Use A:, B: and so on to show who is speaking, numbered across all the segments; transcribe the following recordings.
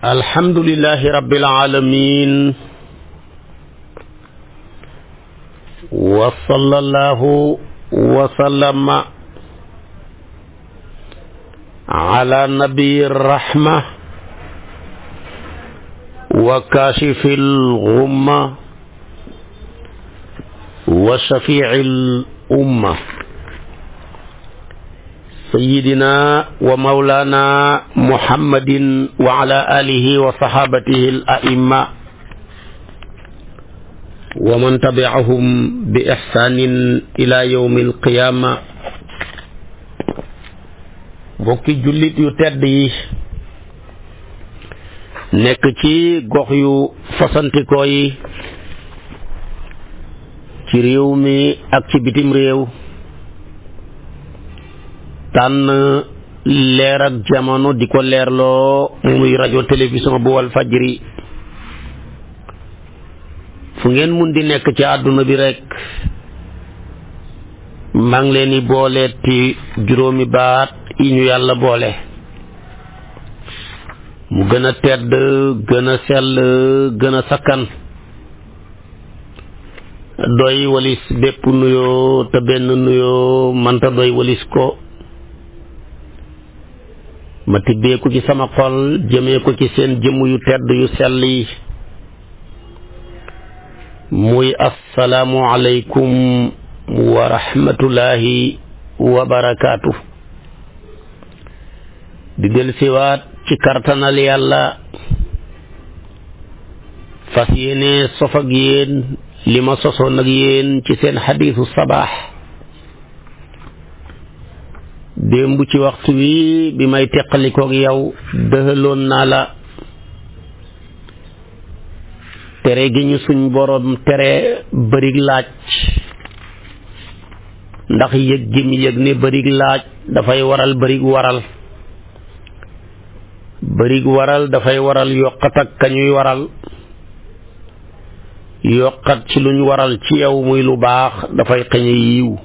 A: alhamdulillahi rabbil alamin wa sallallahu wa sallama ala nabiyir rahma wa kashifil ghumma wa shafi'il umma sayyidina wa mawlana muhammadin wa ala alihi wa sahabatihi al a'imma wa man tabi'ahum bi ihsanin ila yawmil qiyama. mbokki jullit yu tedd yi nekk ci gox yu fasantikoo yi ci réew mi ak ci bitim réew, tànn leer ak jamono di ko leerloo muy rajo télévision bu wal fajri, fu ngeen mun di nekk ci àdduna bi rekk maa ngi leen di booleeti juróomi baat yi ñu yàlla boole, mu gën a tedd, gën a sell, gën a sakkan, doy walis bépp nuyoo te benn nuyoo manta doy walis ko. ma tibbee ko ci sama xol jëmee ko ci seen jëmm yu tedd yu sell yi, muy assalaamu aleykum wa rahmatullahi wa barakaatu. di del siwaat ci kartanal yàlla fas yéene sof ak yéen li ma sosoon ak yéen ci seen xadiisu sabaax. démb ci waxtu wi bi may teqalikook yow dëhaloon naa la tere gi ñu suñ boroom tere bërig laaj, ndax yëg gi mu yëg ne bërig laaj dafay waral bërig waral dafay waral yokkat ak kañuy waral yokkat ci luñ waral ci yow muy lu baax dafay xëñe yiw.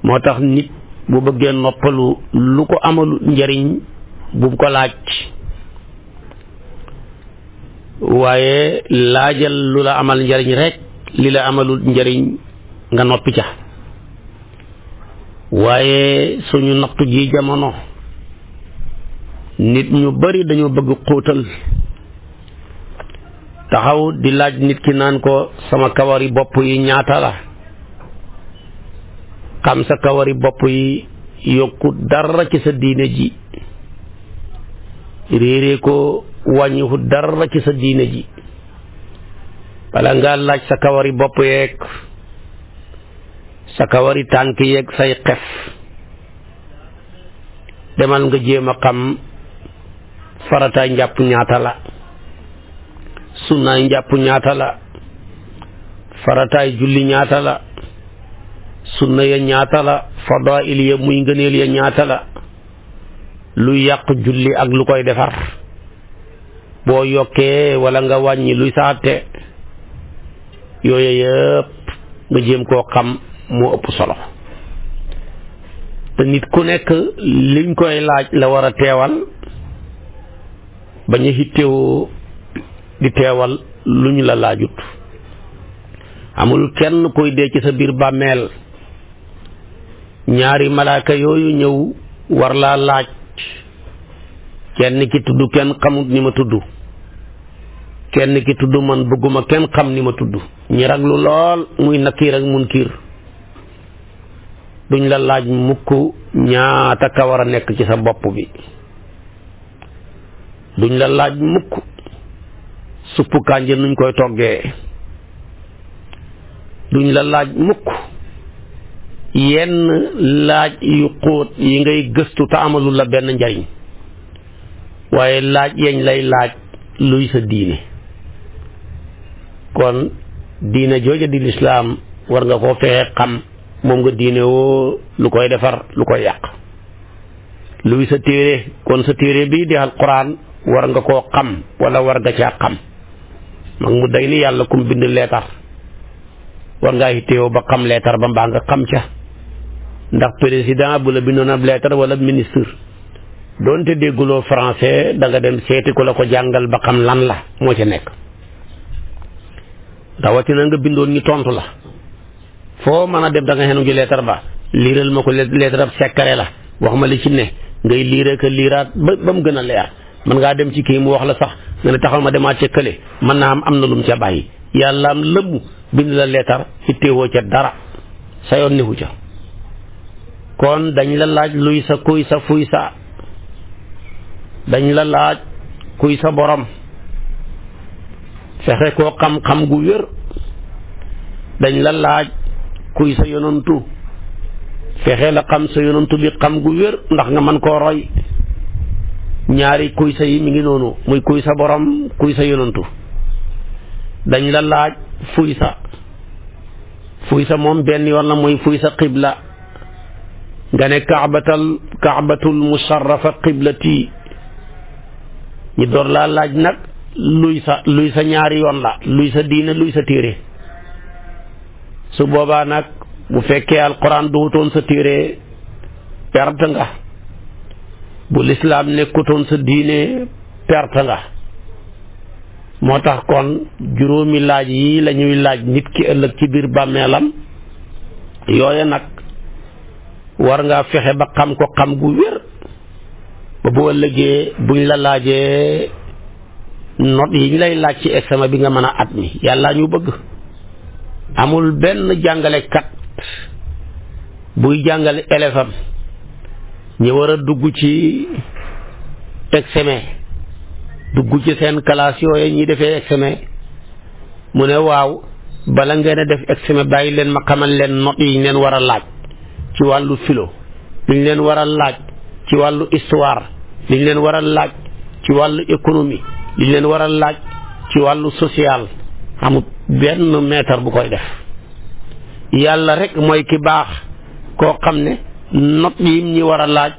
A: moo tax nit bu bëggee noppalu lu ko amalu njariñ bu ko laaj, waaye laajal lu la amal njariñ rekk, li la amalul njariñ nga noppi ca. waaye suñu nattu ji jamono nit ñu bari dañoo bëgg xóotal, taxaw di laaj nit ki naan ko sama kawari bopp yi ñaata la, xam sa kawari bopp yi yokku dara ci sa diine ji, réeree ko wàññiwu dara ci sa diine ji. bala nga laaj sa kawari bopp yeeg sa kawari tànk yeeg say xef, demal nga jéem a xam farataay njàpp ñaata la, sunnaay njàpp ñaata la, farataay julli ñaata la, sunna ya ñaata la, fadail ya muy ngëneel ya ñaata la, luy yàq julli ak lu koy defar, boo yokkee walla nga wàññi luy saate, yooyu yëpp nga jéem koo xam moo ëpp solo. te nit ku nekk liñ koy laaj la war a teewal, bañ a hittewoo di teewal lu ñu la laajut. amul kenn koy dee ci sa biir bàmmeel ñaari malaaka yooyu ñëw war laa laaj, kenn ki tudd kenn xamut ni ma tudd, kenn ki tudd man bëgguma kenn xam ni ma tudd, ñi raglu lool muy nakiir ak munkiir. duñ la laaj mukk ñaata kawar a nekk ci sa bopp bi, duñ la laaj mukk suppu kànja nuñ koy toggee, duñ la laaj mukk yenn laaj yu xóot yi ngay gëstu te amalul la benn njariñ, waaye laaj yañ lay laaj luy sa diine. kon diine jooja di lislaam war nga koo fexe xam, moom nga diine woo lu koy defar lu koy yàq. luy sa téere, kon sa téere bii di alquran war nga koo xam wala war nga caa xam. mag mu day ni yàlla kum bind leetar war ngaa yittewoo ba xam leetar ba mbaa nga xam ca, ndax président bu la bindoon ab leetar wala ministre doonte dégguloo français da nga dem seeti ku la ko jàngal ba xam lan la moo ca nekk. rawatina nga bindoon ñu tontu la foo mën a dem da nga xenu ji leetar ba liiral ma ko leetar ab secret la wax ma li ci ne ngay liire ka liiraat ba mu gën a leer. mën ngaa dem ci kii mu wax la sax nga ne taxaw ma demaat ca kële mën naa am na lu mu ca bàyyi yàlla am lëmm bind la leetar itteewoo ca dara sa yoon newu ca. kon dañ la laaj luy sa kuy sa fuy sa dañ la laaj kuy sa borom fexe koo xam-xam gu wér. dañ la laaj kuy sa yonantu fexe la xam sa yonantu bi xam gu wér ndax nga mën koo roy. ñaari kuy sa yi mi ngi noonu muy kuy sa borom kuy sa yonantu. dañ la laaj fuy sa moom benn yoon la muy fuy sa qibla nga ne kaabatul musharrafa qiblati ñi door laa laaj nag luy sa ñaari yoon la luy sa diine luy sa téere. su boobaa nag bu fekkee alquran duutoon sa téere perte nga bu lislaam nekkutoon sa diine perte nga. moo tax kon juróomi laaj yi la ñuy laaj nit ki ëllëg ci biir bàmmeelam yooya nag war ngaa fexe ba xam ko xam gu wér ba bu ëllëgee buñ la laajee note yi ñu lay laaj ci examen bi nga mën a at mi yàlla ñu bëgg. amul benn jàngalekat buy jàngale élève am ñi war a dugg ci examen dugg ci seen classe yooyu ñi defee examen mu ne waaw bala ngeen a def examen bàyyi leen ma xamal leen note yi ñu leen war a laaj ci wàllu philo li ñu leen war a laaj ci wàllu histoire li ñu leen war a laaj ci wàllu économie li ñu leen war a laaj ci wàllu social. amul benn maître bu koy def yàlla rek mooy ki baax koo xam ne note yi ñi war a laaj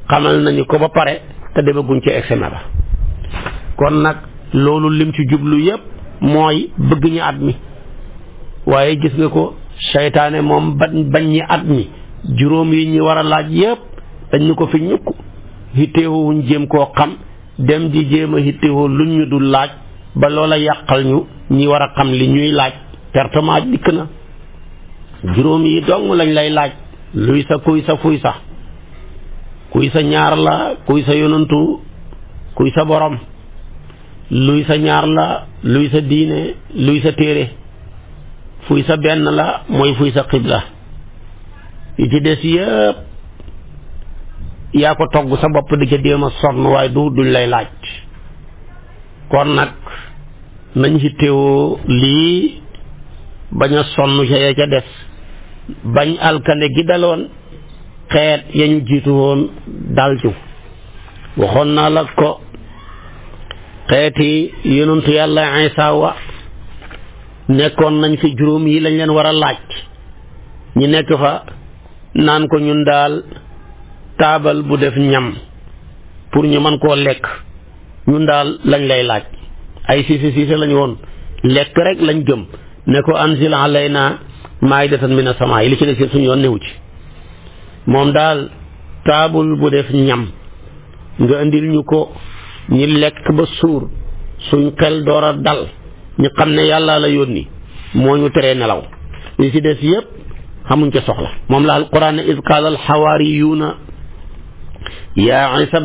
A: xamal nañu ko ba pare te demaguñ ci examen ba. kon nag loolu lim ci jublu yépp mooy bëgg ñi at mi waaye gis nga ko seytaane moom bañ ñi at mi juróom yi ñi war a laaj yépp dañ ñu ko fi ñukk hitteewuñ jéem koo xam dem di jéem a hitteewoo luñ ñu dul laaj ba loola yàqal ñu ñi war a xam li ñuy laaj pertement dikk na. juróom yi dong lañ lay laaj luy sa kuy sa fuy sa kuy sa ñaar la kuy sa yonantu kuy sa borom luy sa ñaar la luy sa diine luy sa téere fuy sa benn la mooy fuy sa xibla yi ci des yëpp yaa ko togg sa bopp di ca déem a sonn waaye duñ lay laaj. kon nag nañ ci teewoo lii bañ a sonn ca ya ca des bañ alkande gi daloon xeet ya ñu jiitu woon dal ci. waxoon naa la ko xeeti yonentu yàlla Isa wa nekkoon nañ fi juróom yi lañ leen war a laaj ñi nekk fa naan ko ñun daal taabal bu def ñam pour ñu mën koo lekk ñun daal lañ lay laaj. ay siise lañ woon lekk rek lañ gëm ne ko anzil alayna maa'idatan mina samaa yi li ci des suñu yoon newu ci. moom daal taabul bu def ñam nga indil ñu ko ñi lekk ba suur suñ xel door a dal ñu xam ne yàlla la yónni moo ñu teree nelaw li ci des yépp xamuñ ca soxla. moom la alquran ne iz qaala alxawaariyuuna yaa Isa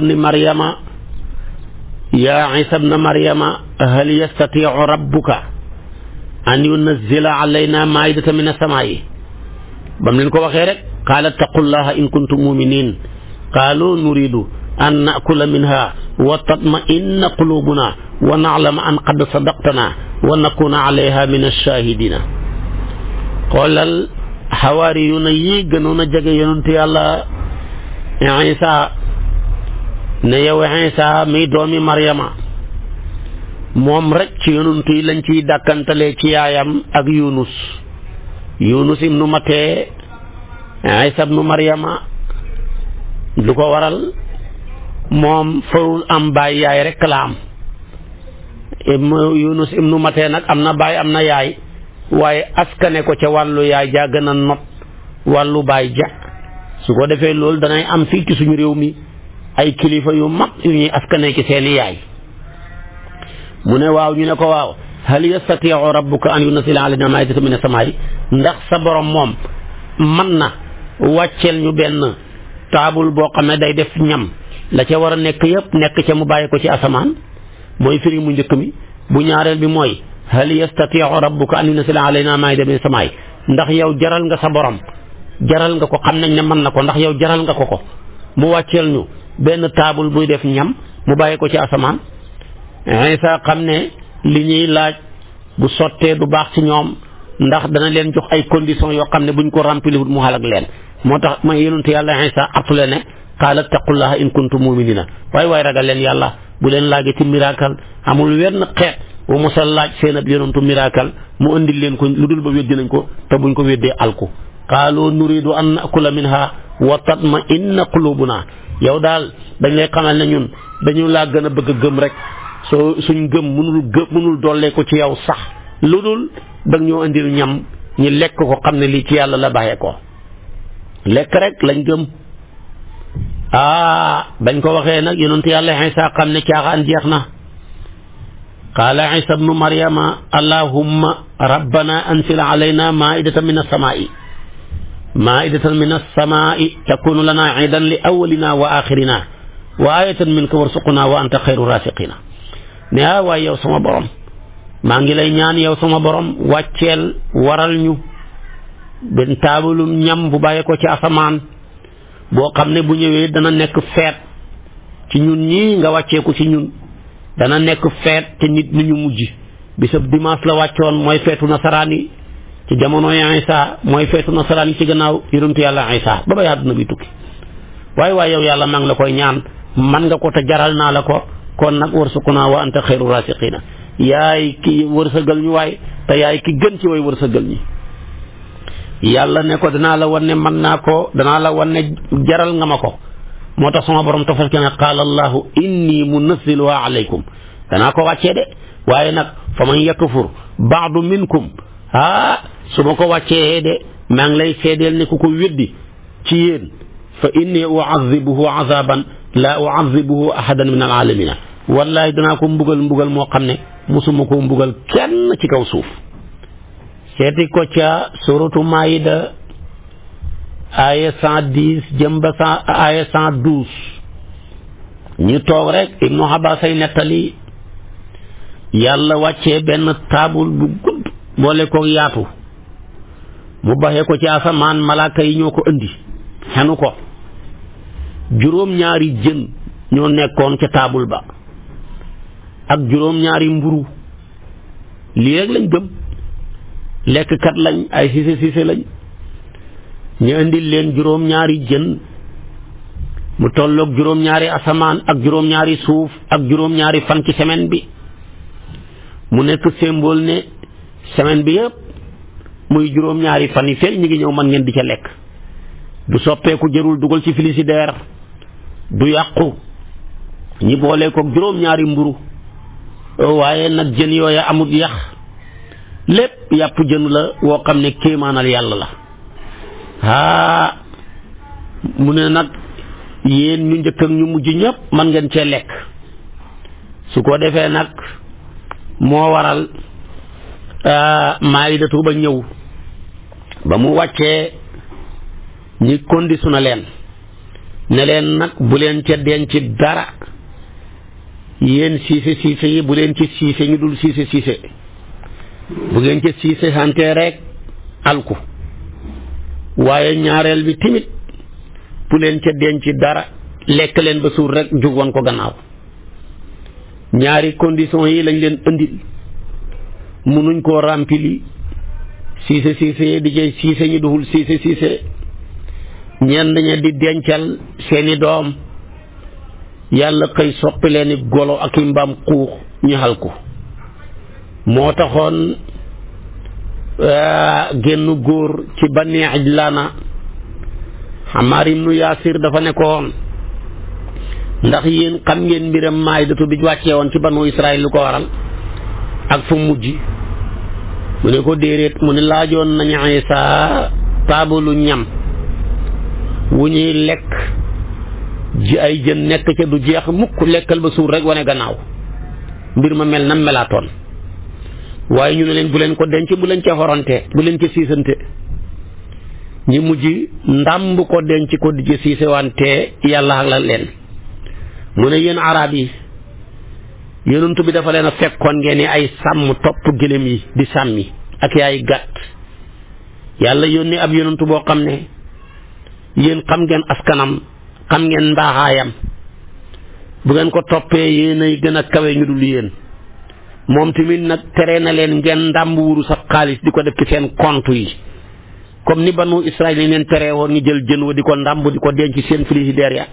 A: bni Maryama hal yastatiicu rabbuka an yunazzila alayna maa'idatan mina samaa'i bam leen ko waxee rek qaala taqullaha in kuntum muminin qaalu nuridu an naakula minha wa tatma'inna qulubuna wa na'lama an qad sadaqtana wa nakuna alayha min ash-shahidina. xoolal xawaariyuuna yi gënoon a jege yonentu yàlla Isa ne yow Isa mi doomi Maryama moom rek ci yonentu yi lañ ciy dàkkantalee ci yaayam ak Yunus ibnu Matee Isa ibnu Maryama lu ko waral moom farul am baay yaay rek la am. Yunus ibnu Matee nag am na baay am na yaay waaye askane ko ca wàllu yaay jaa gën a not wàllu baay ja. su ko defee loolu danay am fii ci suñu réew mi ay kilifa yu mag yu ñuy askane ci seeni yaay mu ne waaw ñu ne ko waaw hal yastatiu rabbuka an yunzila alayna maa'idatan mina samaa'i ndax sa borom moom mën na wàcceel ñu benn taabul boo xam ne day def ñam la ca war a nekk yëpp nekk ca mu bàyyi ko ci asamaan mooy firi mu njëkk mi bu ñaareel bi mooy hal yastatiu rabbuka an yunzila alayna maa'idatan mina samaa'i ndax yow jaral nga sa borom jaral nga ko xam nañ ne mën na ko ndax yow jaral nga ko mu wàcceel ñu benn taabul buy def ñam mu bàyyi ko ci asamaan Isa xam ne li ñuy laaj bu sottee du baax ci ñoom ndax dana leen jox ay conditions yoo xam ne buñ ko remplir mu xalak leen moo tax ma yonentu yàlla Isa artule ne qaala taqullaha in kuntum muminina waaye ragal leen yàlla bu leen laajee ci miracle amul wenn xeet bu mosal laaj seen ab yonentu miracle mu andil leen ko lu dul ba weddi nañ ko te buñ ko weddee alku qaalu nuridu an nakula minha wa tatma inna qulubuna yow daal dañ lay xamal ne ñun dañu laa gën a bëgg a gëm rek suñ gëm mënul dollee ko ci yow sax lu dul dag ñoo indil ñam ñi lekk ko xam ne lii ci yàlla la bàyyee ko lekk rek lañ gëm bañ ko waxee nag yonent yàlla Isa xam ne caaxaan jeex na qaala Isa ibnu Maryama allahumma rabbana anzil alayna maa'idatan min as-samaa'i takunu lana iidan li awwalina wa aaxirina wa aayatan minka warzuqna wa anta xayru raasiqiina ne waaye yow sama borom maa ngi lay ñaan yow sama borom wàcceel waral ñu benn taabalum ñam bu bàyyee ko ci asamaan boo xam ne bu ñëwee dana nekk feet ci ñun ñii nga wàcceeku ci ñun dana nekk feet te nit ñi ñu mujj bisab dimanche la wàccoon mooy feetu nasaraan yi ci jamono Isa mooy feetu nasaraan yi ci gannaaw yonentu yàlla Isa ba àdduna bi tukki waaye yow yàlla maa ngi la koy ñaan man nga ko te jaral naa la ko kon nag warzuqnaa wa anta xayru raasiqiina yaay ki wërsëgal ñu waay te yaay ki gën ci way wërsëgal ñi yàlla ne ko danaa la wan ne mën naa ko danaa la wan ne jaral nga ma ko moo tax sama borom tofal ke ne qaala allahu inni munazziluhaa alaykum danaa ko wàccee de waaye nag fa man yakfur baadu minkum su ma ko wàccee de maa ngi lay seedeel ne ku ko weddi ci yéen fa inni u'azzibuhu azaban la u'azzibuhu ahadan min al-aalamiina wallahi danaa ko mbugal moo xam ne musuma ko mbugal kenn ci kaw suuf seeti ko ca suratu Maïda aaya 110 jëm ba aaya 112 ñu toog rek Ibnu Abbas ay nettali yàlla wàccee benn taabul bu gudd boole ko yaatu mu baxee ko ci asamaan malaaka yi ñoo ko indi xenu ko juróom-ñaari jën ñoo nekkoon ca taabul ba ak juróom-ñaari mburu lii rek lañ gëm lekkkat lañ ay siise lañ ñu indil leen juróom-ñaari jën mu tolloog juróom-ñaari asamaan ak juróom-ñaari suuf ak juróom-ñaari fan ci semaine bi mu nekk symbole ne semaine bi yëpp muy juróom-ñaari fan yi fekk ñu ngi ñëw man ngeen di ca lekk du soppeeku jërul dugal ci frigidaire du yàqu ñi boole ko juróom-ñaari mburu waaye nag jën yooya amut yax lépp yàpp jën la woo xam ne kéemaanal yàlla la mu ne nag yéen ñu njëkk ak ñu mujj ñëpp man ngeen cee lekk su ko defee nag moo waral maayidatu ba ñëw ba mu wàccee ñi conditionné leen ne leen nag bu leen ca denc dara yéen siise yi bu leen ci siise ñu dul siise bu ngeen ca siise xante rek alku waaye ñaareel bi timit bu leen ca denc dara lekk leen ba suur rek jug wan ko gannaaw ñaari condition yi lañ leen andil munuñ koo rempli siise di jëy siise ñu duhul siise ñenn ña di dencal seeni doom yàlla koy soppi leen i golo ak i mbaam xuux ñu xal ko moo taxoon génn góor ci Bani Ajlaana Ammaar ibnu Yaasir dafa nekkoon ndax yéen xam ngeen mbiram Maa'idatu bi wàccee woon ci banu Israël lu ko waral ak fu mujj mu ne ko déedéet mu ne laajoon nañu Isaa taabalu ñam wu ñuy lekk ji ay jën nekk ca du jeex mukk, lekkal ba suur rek wane gannaaw mbir ma mel na melaatoon. waaye ñu ne leen bu leen ko denc, bu leen ca xoronte, bu leen ca siisante. ñi mujj ndàmb ko denc ko di ca siise wante yàlla la leen. mu ne yéen arab yi yonent bi dafa leen a fekkoon ngeen ni ay sàmm topp gëléem yi di sàmmi ak yaay gàtt. yàlla yónni ab yonent boo xam ne yéen xam ngeen askanam, xam ngeen mbaaxaayam, bu ngeen ko toppee yéen ay gën a kawe ñu dul yéen. moom tamit nag tere na leen ngeen ndàmb wuru sa xaalis di ko def ci seen compte yi, comme ni banu Israël yi leen tere woon ñu jël jën wa di ko ndàmb di ko denc seen frigidaire ya.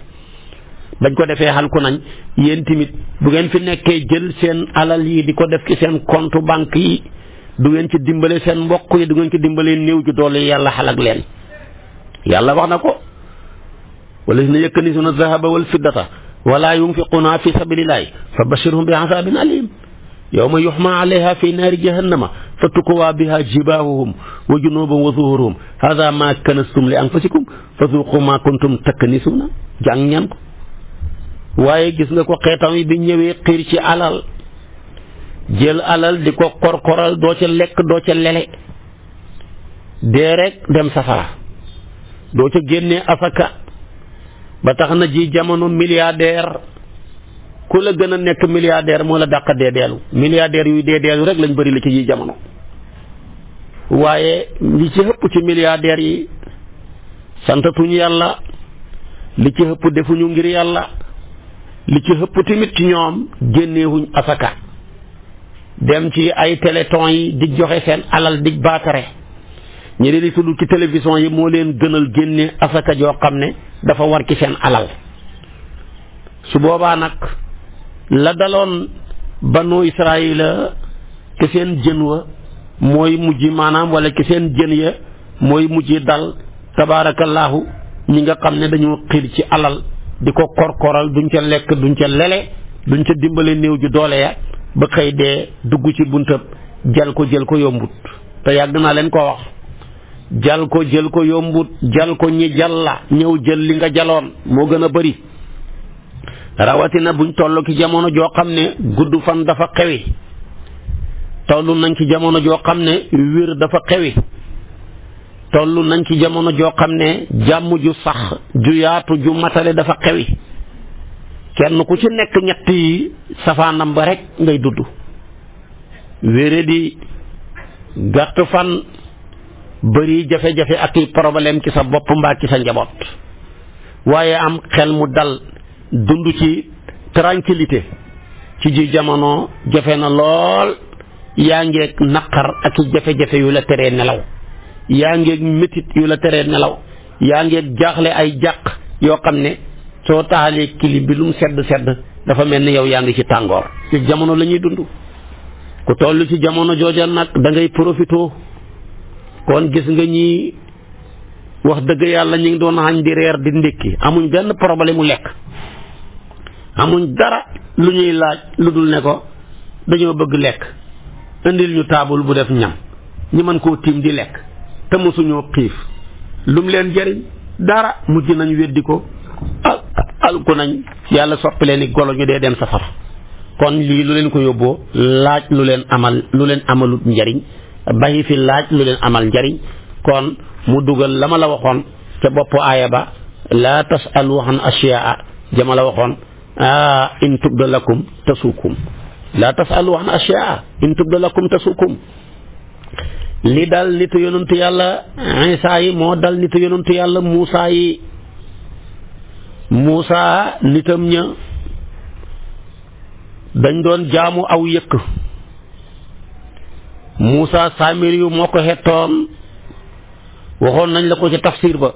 A: bañ ko defee xalku nañ. yéen tamit bu ngeen fi nekkee jël seen alal yi di ko def ci seen compte banque yi, du ngeen ci dimbale seen mbokk yi, du ngeen ci dimbale néew ju doole yàlla xalak leen. yàlla wax na ko wallazina yaknizuna zahaba wal fiddata wala yunfiquna fi sabilillahi fa bashirhum bi azabin alim yawma yuhma alayha fi naari jahannama fa tukwaa biha jibahuhum wa junubuhum wa zuhuruhum hadha ma kanastum li anfusikum fa zuqu ma kuntum taknisuna. jàng ñan ko. waaye gis nga ko xeetam yi bi ñëwee xiir ci alal, jël alal di ko korkoral, doo ca lekk doo ca lele, dee rek dem safara, doo ca génnee asaka. ba tax na ji jamono milliardaire ku la gën a nekk milliardaire moo la dàq deedeelu. milliardaire yuy deedeelu rek lañ bëri la ci ji jamono. waaye li ci ëpp ci milliardaires yi santatuñu yàlla, li ci ëpp defuñu ngir yàlla, li ci ëpp tamit ci ñoom génneewuñ asaka. dem ci ay téléthon yi di joxe seen alal di baatare, ñi di tudd ci télévision yi moo leen gënal génne asaka joo xam ne dafa war ci seen alal. su boobaa nag la daloon banu Israayila ci seen jën wa mooy mujj, maanaam wala ci seen jën ya mooy mujj dal tabaarakallaahu ñi nga xam ne dañoo xiir ci alal di ko korkoral, duñ ca lekk duñ ca lele, duñ ca dimbale néew ju doole ya, ba xëy dee dugg ci buntab jël ko yombut. te yàgg naa leen ko wax, jël ko yombut, jal ko ñi jal la ñëw jël li nga jaloon moo gën a bari. rawatina buñ toll ci jamono joo xam ne gudd fan dafa xewi, toll nañ ci jamono joo xam ne wér dafa xewi, toll nañ ci jamono joo xam ne jàmm ju sax ju yaatu ju matale dafa xewi. kenn ku ci nekk ñett yi safaanam ba rek ngay dudd. wére di gàtt fan, bëri jafe-jafe ak i problème ci sa bopp mbaa ci sa njaboot. waaye am xel mu dal dund ci tranquillité ci ji jamono jafe na lool. yaa ngeeg naqar ak i jafe-jafe yu la teree nelaw, yaa ngeeg métit yu la teree nelaw, yaa ngeeg jaaxle ay jàq yoo xam ne soo taxalee kili bi lu mu sedd dafa mel ni yow yaa ngi ci tàngoor. ci jamono la ñuy dund. ku toll ci jamono jooja nag da ngay profitoo. kon gis nga ñi wax dëgg yàlla ñu ngi doon xañ di reer di ndékki, amuñ benn problème mu lekk, amuñ dara lu ñuy laaj lu dul ne ko dañoo bëgg lekk, indil ñu taabul bu def ñam ñi mën koo tiim di lekk te mosuñoo xiif. lu mu leen jëriñ dara, mujj nañ weddi ko, alku nañ, yàlla soppi leen i golo ñu dee dem safara. kon lii lu leen ko yóbboo laaj lu leen amalut njariñ, bàyyi fi laaj lu leen amal njariñ. kon mu dugal la ma la waxoon ca boppu aaya ba, laa tasalu an ashyaa jama la waxoon in tubda lakum tasukum, laa tasalu an ashyaa in tubda lakum tasukum. li dal nitu yonantu yàlla Isaa yi moo dal nitu yonantu yàlla Muusaa yi. Muusaa nitam ña dañ doon jaamu aw yëkk. Muusaa Saamiri yu moo ko xettoon, waxoon nañ la ko ci tafsir ba,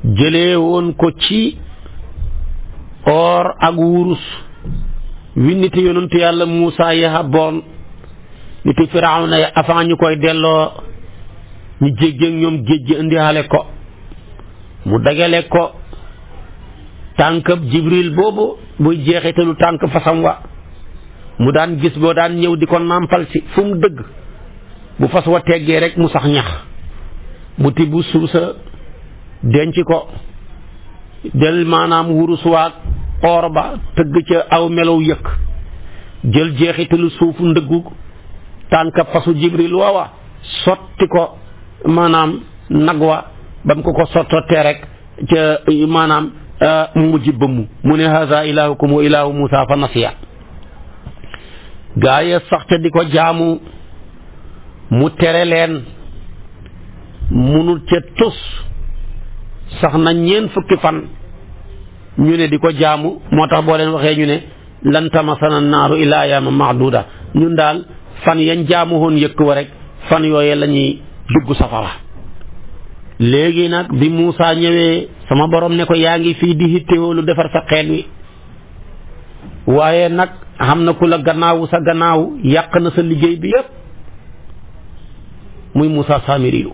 A: jëlee woon ko ci or ak wurus wi niti yonantu yàlla Muusaa yi xabboon. niti Firawna ya avant ñu koy delloo ñu jéggeeg ñoom géej gi indiwaale ko, mu dagale ko tànkab Jibril boobu buy jeexitalu tànk fasam wa mu daan gis boo daan ñëw di ko nàmpal si fu mu dëgg bu fas wa teggee rek mu sax ñax mu tibb suusa denc ko del maanaam wurus waag or ba tëgg ca aw melow yëkk jël jeexitalu suufu ndëggu tànka fasu jibril waawa sotti ko maanaam nag wa ba mu ko sottotee rek ca maanaam mu mujj bëmmu mu ne haza ilahukum wa ilahu Musa fa nasiya gaa yi sax ca di ko jaamu mu tere leen munul ca tus sax na 4 fukki fan ñu ne di ko jaamu moo tax boo leen waxee ñu ne lan tamasana naaru illa ayaaman maaduda ñun daal fan yañ jaamu woon yëkk wa rek fan yooye la ñuy dugg safara léegi nag bi Muusa ñëwee sama borom ne ko yaa ngi fii di hittewoo lu defar sa xeet wi waaye nag xam na ku la gannaawu sa gannaaw yàq na sa liggéey bi yépp muy Muusa Samiri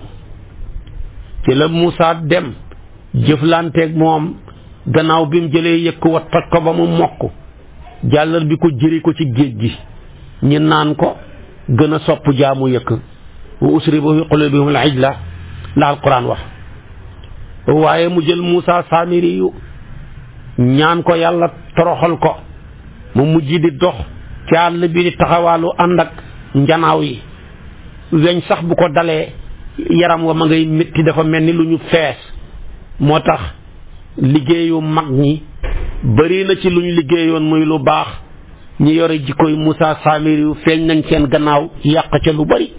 A: ci la Muusa dem jëflanteeg moom gannaaw bi mu jëlee yëkk wa toj ko ba mu mokk jàllar bi ko jëri ko ci géej gi ñi naan ko gën a sopp jaamu yëkk wa usribu fi qulubihim al-ijla la alquran wax waaye mu jël Muusa Samiri yu ñaan ko yàlla toroxal ko mu mujj di dox ci àll bi di taxawaalu ànd ak njanaaw yi weñ sax bu ko dalee yaram wa ma ngay métti dafa mel ni lu ñu fees moo tax liggéeyu mag ñi bari na ci lu ñu liggéeyoon muy lu baax ñi yore jikkoy Muusa Samiri yu feeñ nañ seen gannaaw yàq ca lu bari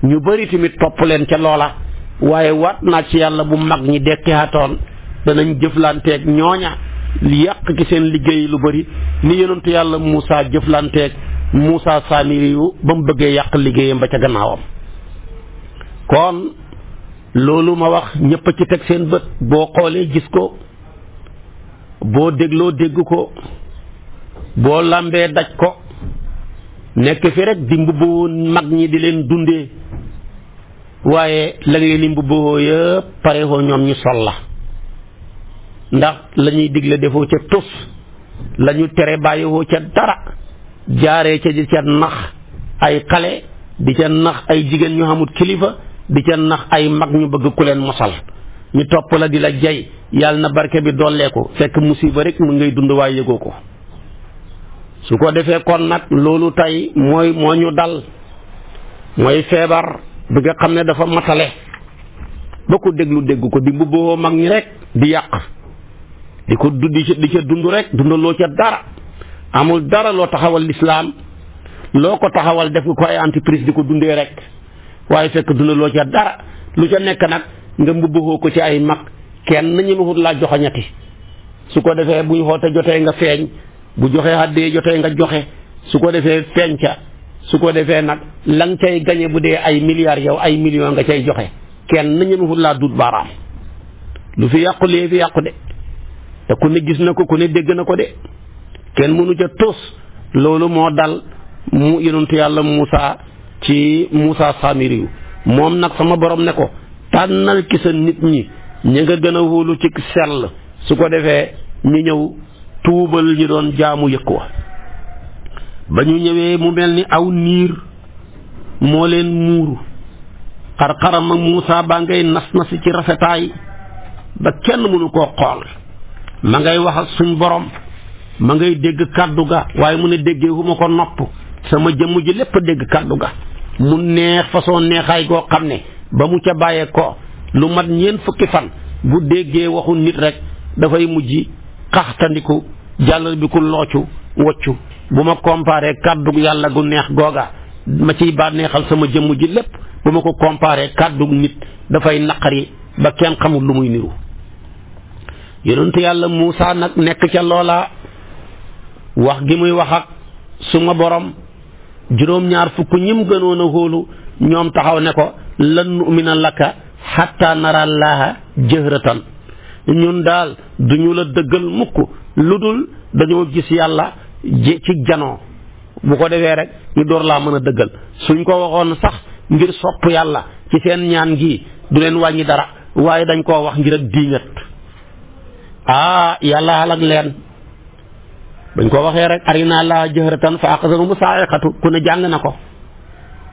A: ñu bari tamit topp leen ca loola waaye waat naa ci yàlla bu mag ñi dekkiwaatoon danañ jëflanteeg ñooña yàq ci seen liggéey lu bari ni yonentu yàlla Muusa jëflanteeg Muusa Samiri yu ba mu bëggee yàq liggéeyam ba ca gannaawam kon loolu ma wax ñëpp a ci teg seen bët boo xoolee gis ko boo dégloo dégg ko boo lambee daj ko nekk fi rek di mbubboo mag ñi di leen dundee waaye la ngeen di mbubboo yëpp pare hoo ñoom ñu sol la ndax la ñuy digle defoo ca tus la ñu tere bàyyiwoo ca dara jaaree ca di ca nax ay xale di ca nax ay jigéen ñu xamut kilifa di ca nax ay mag ñu bëgg ku leen mosal ñu topp la di la jay yàlla na barke bi dolleeku fekk musiba rek mu ngay dund waaye yëgoo ko su ko defee kon nag loolu tey moo ñu dal mooy feebar bi nga xam ne dafa matale ba ko déglu dégg ko di mbubboo mag ñi rek di yàq di ko di ca dund rek dundaloo ca dara amul dara loo taxawal lislaam loo ko taxawal def ko ay entreprise di ko dundee rek waaye fekk dundaloo ca dara lu ca nekk nag nga mbubboo ko ci ay mag kenn ñu ma laa joxoñati su ko defee buy xoote jotee nga feeñ bu joxee àddee jotee nga joxe su ko defee feeñ ca su ko defee nag lan cay gañe bu dee ay milliards yow ay millions nga cay joxe kenn ñemewul laa dut baaraam lu fi yàqu lee fi yàqu de te ku ne gis na ko ku ne dégg na ko de kenn mënu ca tus loolu moo dal mu yonentu yàlla Muusa ci Muusa Samiri yu moom nag sama borom ne ko tànnal ci sa nit ñi ñi nga gën a wóolu ci sell su ko defee ñu ñëw tuubal ñi doon jaamu yëkk wa ba ñu ñëwee mu mel ni aw niir moo leen muuru xar-xaram ak Muusa baa ngay nas-nasi ci rafetaay ba kenn mënu koo xool ma ngay wax ak suñ borom ma ngay dégg kàddu ga waaye mu ne déggee fu ma ko nopp sama jëmm ji lépp dégg kàddu ga mu neex façon neexaay goo xam ne ba mu ca bàyyee ko lu mat 4 fukki fan bu déggee waxu nit rek dafay mujj xaxtandiku jàllal bi ku loocu woccu bu ma comparé kàddu yàlla gu neex googa ma ciy bànneexal sama jëmm ji lépp bu ma ko comparé kàddu nit dafay naqari ba kenn xamul lu muy niru yonentu yàlla Muusa nag nekk ca loola wax gi muy wax ak suma borom 2 fukk ñim gënoon a hóolu ñoom taxaw ne ko lan nu'mina laka hatta nara llaaha jahratan ñun daal duñu la dëggal mukk lu dul dañoo gis yàlla ci janoo bu ko defee rek ñu door laa mën a dëggal suñ ko waxoon sax ngir sopp yàlla ci seen ñaan gi du leen wàññi dara waaye dañ koo wax ngir ak diingat yàlla halak leen bañ ko waxee rek arina laa jahratan fa axasahum saa'iqatu ku ne jàng na ko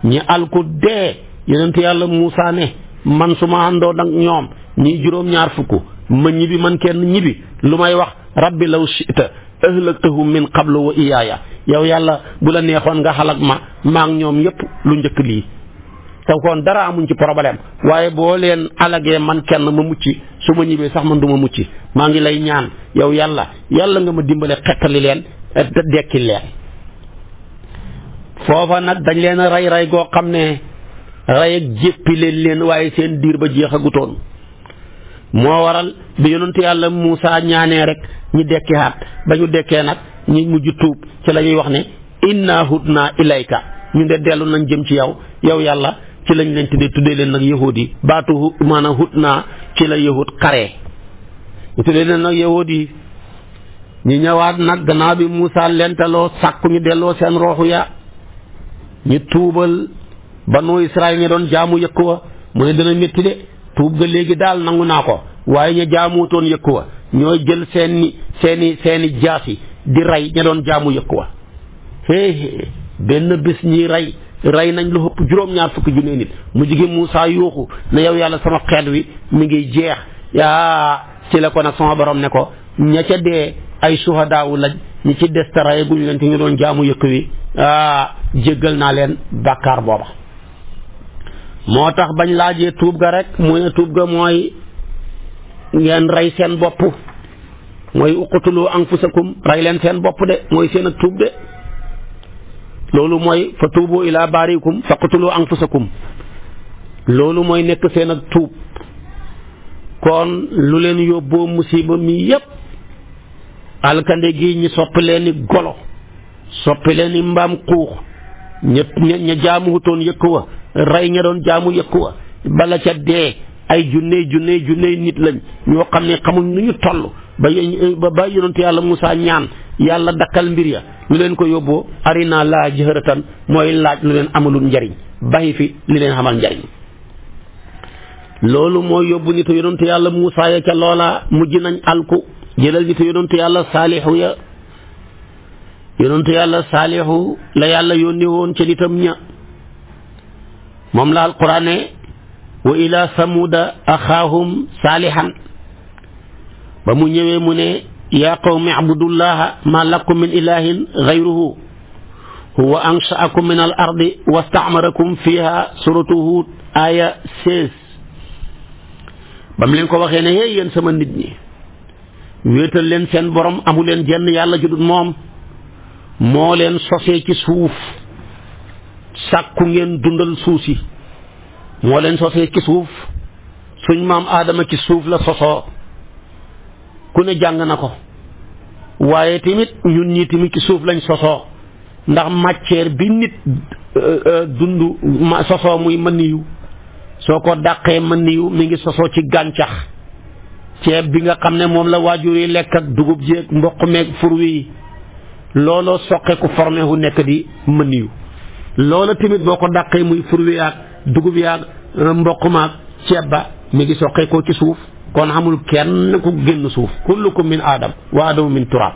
A: ñi alku dee yonent yàlla Muusa ne man su ma àndoo nag ñoom ñii 2 fukk ma ñibbi man kenn ñibbi lu may wax rabbi law shi'ta ahlaktahum min qablu wa iyaaya yow yàlla bu la neexoon nga xalak maa ngi ñoom yépp lu njëkk lii te kon dara amuñ ci problème waaye boo leen alagee man kenn ma mucc su ma ñibbee sax man du ma mucc maa ngi lay ñaan yow yàlla nga ma dimbale xettali leen dekkil leen foofa nag dañ leen a rey goo xam ne rey ak jéppi leen waaye seen diir ba jeexagutoon moo waral bi yonent yàlla Muusaa ñaanee rek ñi dekki haat ba ñu dekkee nag ñi mujj tuub ci la ñuy wax ne inna hudna ilayka ñu de dellu nañ jëm ci yow yàlla ci lañ leen tuddee leen nag yahud yi baatu maanaam hudna ci la yahud xaree ñu tuddee leen nag yahud yi ñu ñëwaat nag gannaaw bi Muusaa lentaloo sàkku ñu delloo seen rooxu ya ñu tuubal banu Israël ñi doon jaamu yëkk wa mu ne dana métti de tuub ga léegi daal nangu naa ko waaye ña jaamuutoon yëkk wa ñooy jël seeni jaasi di rey ña doon jaamu yëkk wa benn bés ñi rey nañ lu ëpp juróom-ñaar fukki junne nit mu jigi Muusaa yuuxu ne yow yàlla sama xeet wi mi ngi jeex ci la ko nag sama borom ne ko ña ca dee ay suhadaawu lañ ñi ci des te rey guñu leen te ñu doon jaamu yëkk wi jéggal naa leen bàkkaar booba moo tax bañ laajee tuub ga rek mu ne tuub ga mooy ngeen rey seen bopp mooy uqtulu anfusakum rey leen seen bopp de mooy seen ak tuub de loolu mooy fa tuubu ila baarikum faqtulu anfusakum loolu mooy nekk seen ak tuub kon lu leen yóbboo musiba mi yépp alkande gi ñi soppi leen ni golo soppi leen ni mbaam xuux ña jaamuwutoon yëkk wa rey ña doon jaamu yëkk wa bala ca dee ay junney nit lañ ñoo xam ne xamuñ nu ñu toll ba yonent yàlla Muusaa ñaan yàlla dakkal mbir ya lu leen ko yóbboo arina laa jëhëratan mooy laaj lu leen amalul njariñ bàyyi fi li leen xamal njariñ loolu mooy yóbbu nitu yonent yàlla Muusaa ya ca loola mujj nañ alku jëlal nitu yonent yàlla Saalihu ya yonent yàlla Saalihu la yàlla yónni woon ca nitam ña moom la alquran ne wa ila samuda axaahum saalihan ba mu ñëwee mu ne yaa qawmi abudullaha ma lakum min ilahin gayruhu huwa anshaakum min al ardi wastaamarakum fiha suratu Huud aya 16 ba mu leen ko waxee ne hey yéen sama nit ñi wéetal leen seen borom amu leen jenn yàlla ju dul moom moo leen sosee ci suuf sàkku ngeen dundal suuf si moo leen sosee ci suuf suñ maam aadama ci suuf la sosoo ku ne jàng na ko waaye tamit ñun ñi tamit ci suuf lañ sosoo ndax matière bi nit dund sosoo muy mëniyu soo ko dàqee mëniyu mi ngi sosoo ci gàncax ceeb bi nga xam ne moom la waajur yi lekk ak dugub jéeg mboq meeg fur wi looloo soqe ku formé wu nekk di mëniyu loola tamit boo ko dàqee muy fur wi yaag dugub yaag mboq maag ceeb ba mi ngi soqee ko ci suuf kon xamul kenn ku génn suuf kullukum min aadam wa aadamu min turaab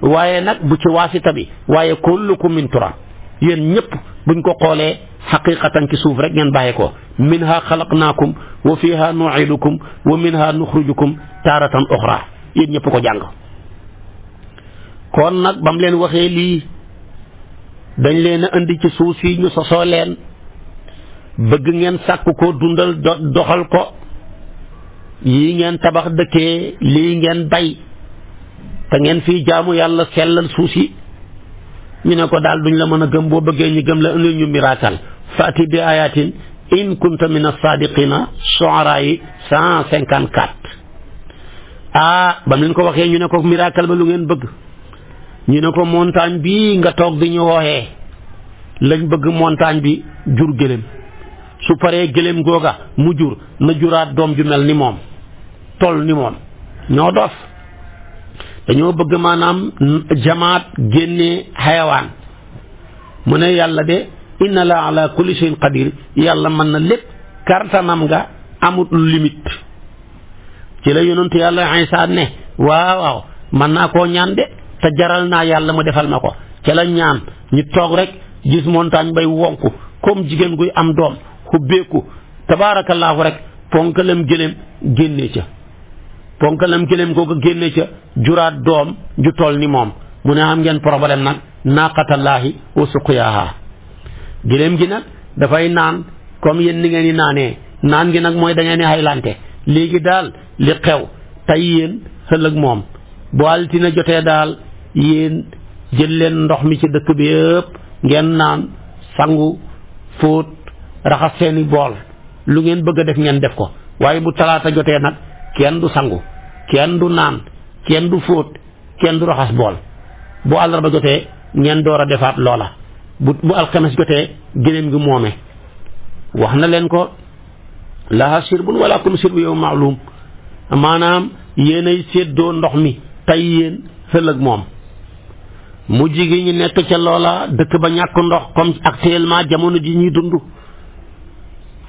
A: waaye nag bu ci waasita bi waaye kullukum min turaab yéen ñëpp buñ ko xoolee xaqiqatan ci suuf rek ngeen bàyyee ko minha xalaqnaakum wa fiha nuidukum wa minha nuxrijukum taaratan uxra yéen ñëpp ko jàng kon nag bam leen waxee lii dañ leen a indi ci suuf si ñu sosoo leen bëgg ngeen sàkk ko dundal doxal ko yii ngeen tabax dëkkee lii ngeen bay te ngeen fii jaamu yàlla sellal suuf si ñu ne ko daal duñ la mën a gëm boo bëggee ñu gëm la indil ñu miracle faati bi ayatin in kunta min as-sadiqina Shu'ara yi 154 ba mu leen ko waxee ñu ne ko miracle ba lu ngeen bëgg ñu ne ko montagne bi nga toog di ñu wooxee lañ bëgg montagne bi jur gëléem su paree gëléem googa mu jur na juraat doom ju mel ni moom toll ni moom ñoo dof dañoo bëgg maanaam jamaat génnee xayawaan mu ne yàlla de inna la ala kulli shay'in qadir yàlla mën na lépp kartanam nga amut limite ci la yonent yàlla Isaa ne waaw mën naa koo ñaan de te jaral naa yàlla mu defal ma ko ca la ñaan ñu toog rek gis montagne bay wonku comme jigéen guy am doom xubbeeku tabaarakallaahu rek ponkalam gëléem génnee ca ponkalam gëléem kooku génne ca juraat doom ju toll ni moom mu ne am ngeen problème nag naaqatallaahi wa suqyaaha gëléem gi nag dafay naan comme yéen ni ngeen di naanee naan gi nag mooy da ngeen di xaylante léegi daal li xew tey yéen ëllëg moom bu altine jotee daal yéen jël leen ndox mi ci dëkk bi yëpp ngeen naan sangu fóot raxas seeni bool lu ngeen bëgg a def ngeen def ko waaye bu talaata jotee nag kenn du sangu kenn du naan kenn du fóot kenn du raxas bool bu àllarba jotee ngeen door a defaat loola bu alxames jotee gëléem gi moome wax na leen ko laha sirbun wala kum sirbu yow maalum maanaam yéenay séddoo ndox mi tey yéen ëllëg moom mujj gi ñu nekk ca loola dëkk ba ñàkk ndox comme actuellement jamono ji ñuy dund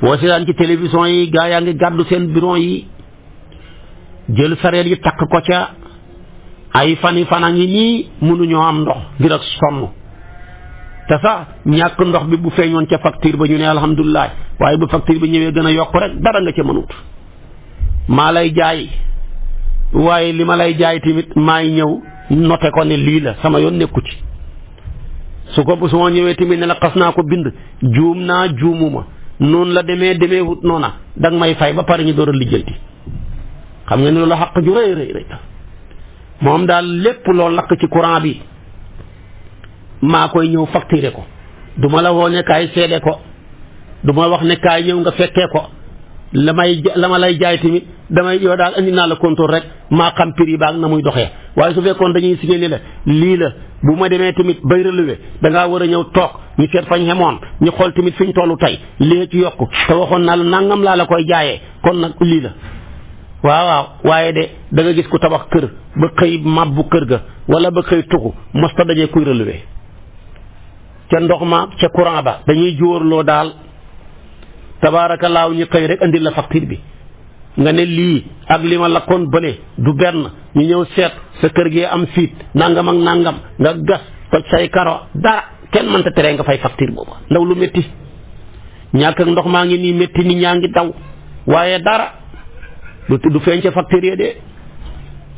A: boo seetaan ci télévision yi gaa yaa ngi gàddu seen bureau yi jël sareet yi takk ko ca ay fani fana ngi nii mënuñoo am ndox ngir ak sonn te sax ñàkk ndox bi bu feeñoon ca facture ba ñu ne alhamdulilah waaye bu facture bi ñëwee gën a yokk rek dara nga ca mënut maa lay jaay waaye li ma lay jaay tamit maay ñëw noté ko ne lii la sama yoon nekku ci su ma ñëwee tamit ne la xas naa ko bind juum naa juumuma noonu la demee wut noona danga may fay ba pare ñu door a lijjanti xam nga ne loolu xaq ju rëy moom daal lépp loo lakk ci courant bi maa koy ñëw facturé ko du ma la woo ne kaay seede ko du ma wax ne kaay ñëw nga fekkee ko la ma lay jaay tamit damay yow daal andi naa la compteur rek maa xam prix baag na muy doxee waaye su fekkoon dañuy signé ni la lii la bu ma demee tamit bay relevé dangaa war a ñëw toog ñu seet fañ xemoon ñu xool tamit fi ñu tollu tey lii ci yokku te waxoon naa la nangam laa la koy jaayee kon nag lii la waaw waaye de da nga gis ku tabax kër ba xëy mabbu kër ga wala ba xëy tuxu mosta dajee kuy relevé ca ndox ma ca courant ba dañuy jóorloo daal tabaarakallaahu ñu xëy rek andil la facture bi nga ne lii ak li ma lakkoon bële du benn ñu ñëw seet sa kër gi am fiit nangam ak nangam nga gas toj say karo dara kenn mënta tere nga fay facture boobu ndaw lu métti ñàkk ak ndox maa ngi nii métti nit ñaa ngi daw waaye dara du feeñ ca facture yi de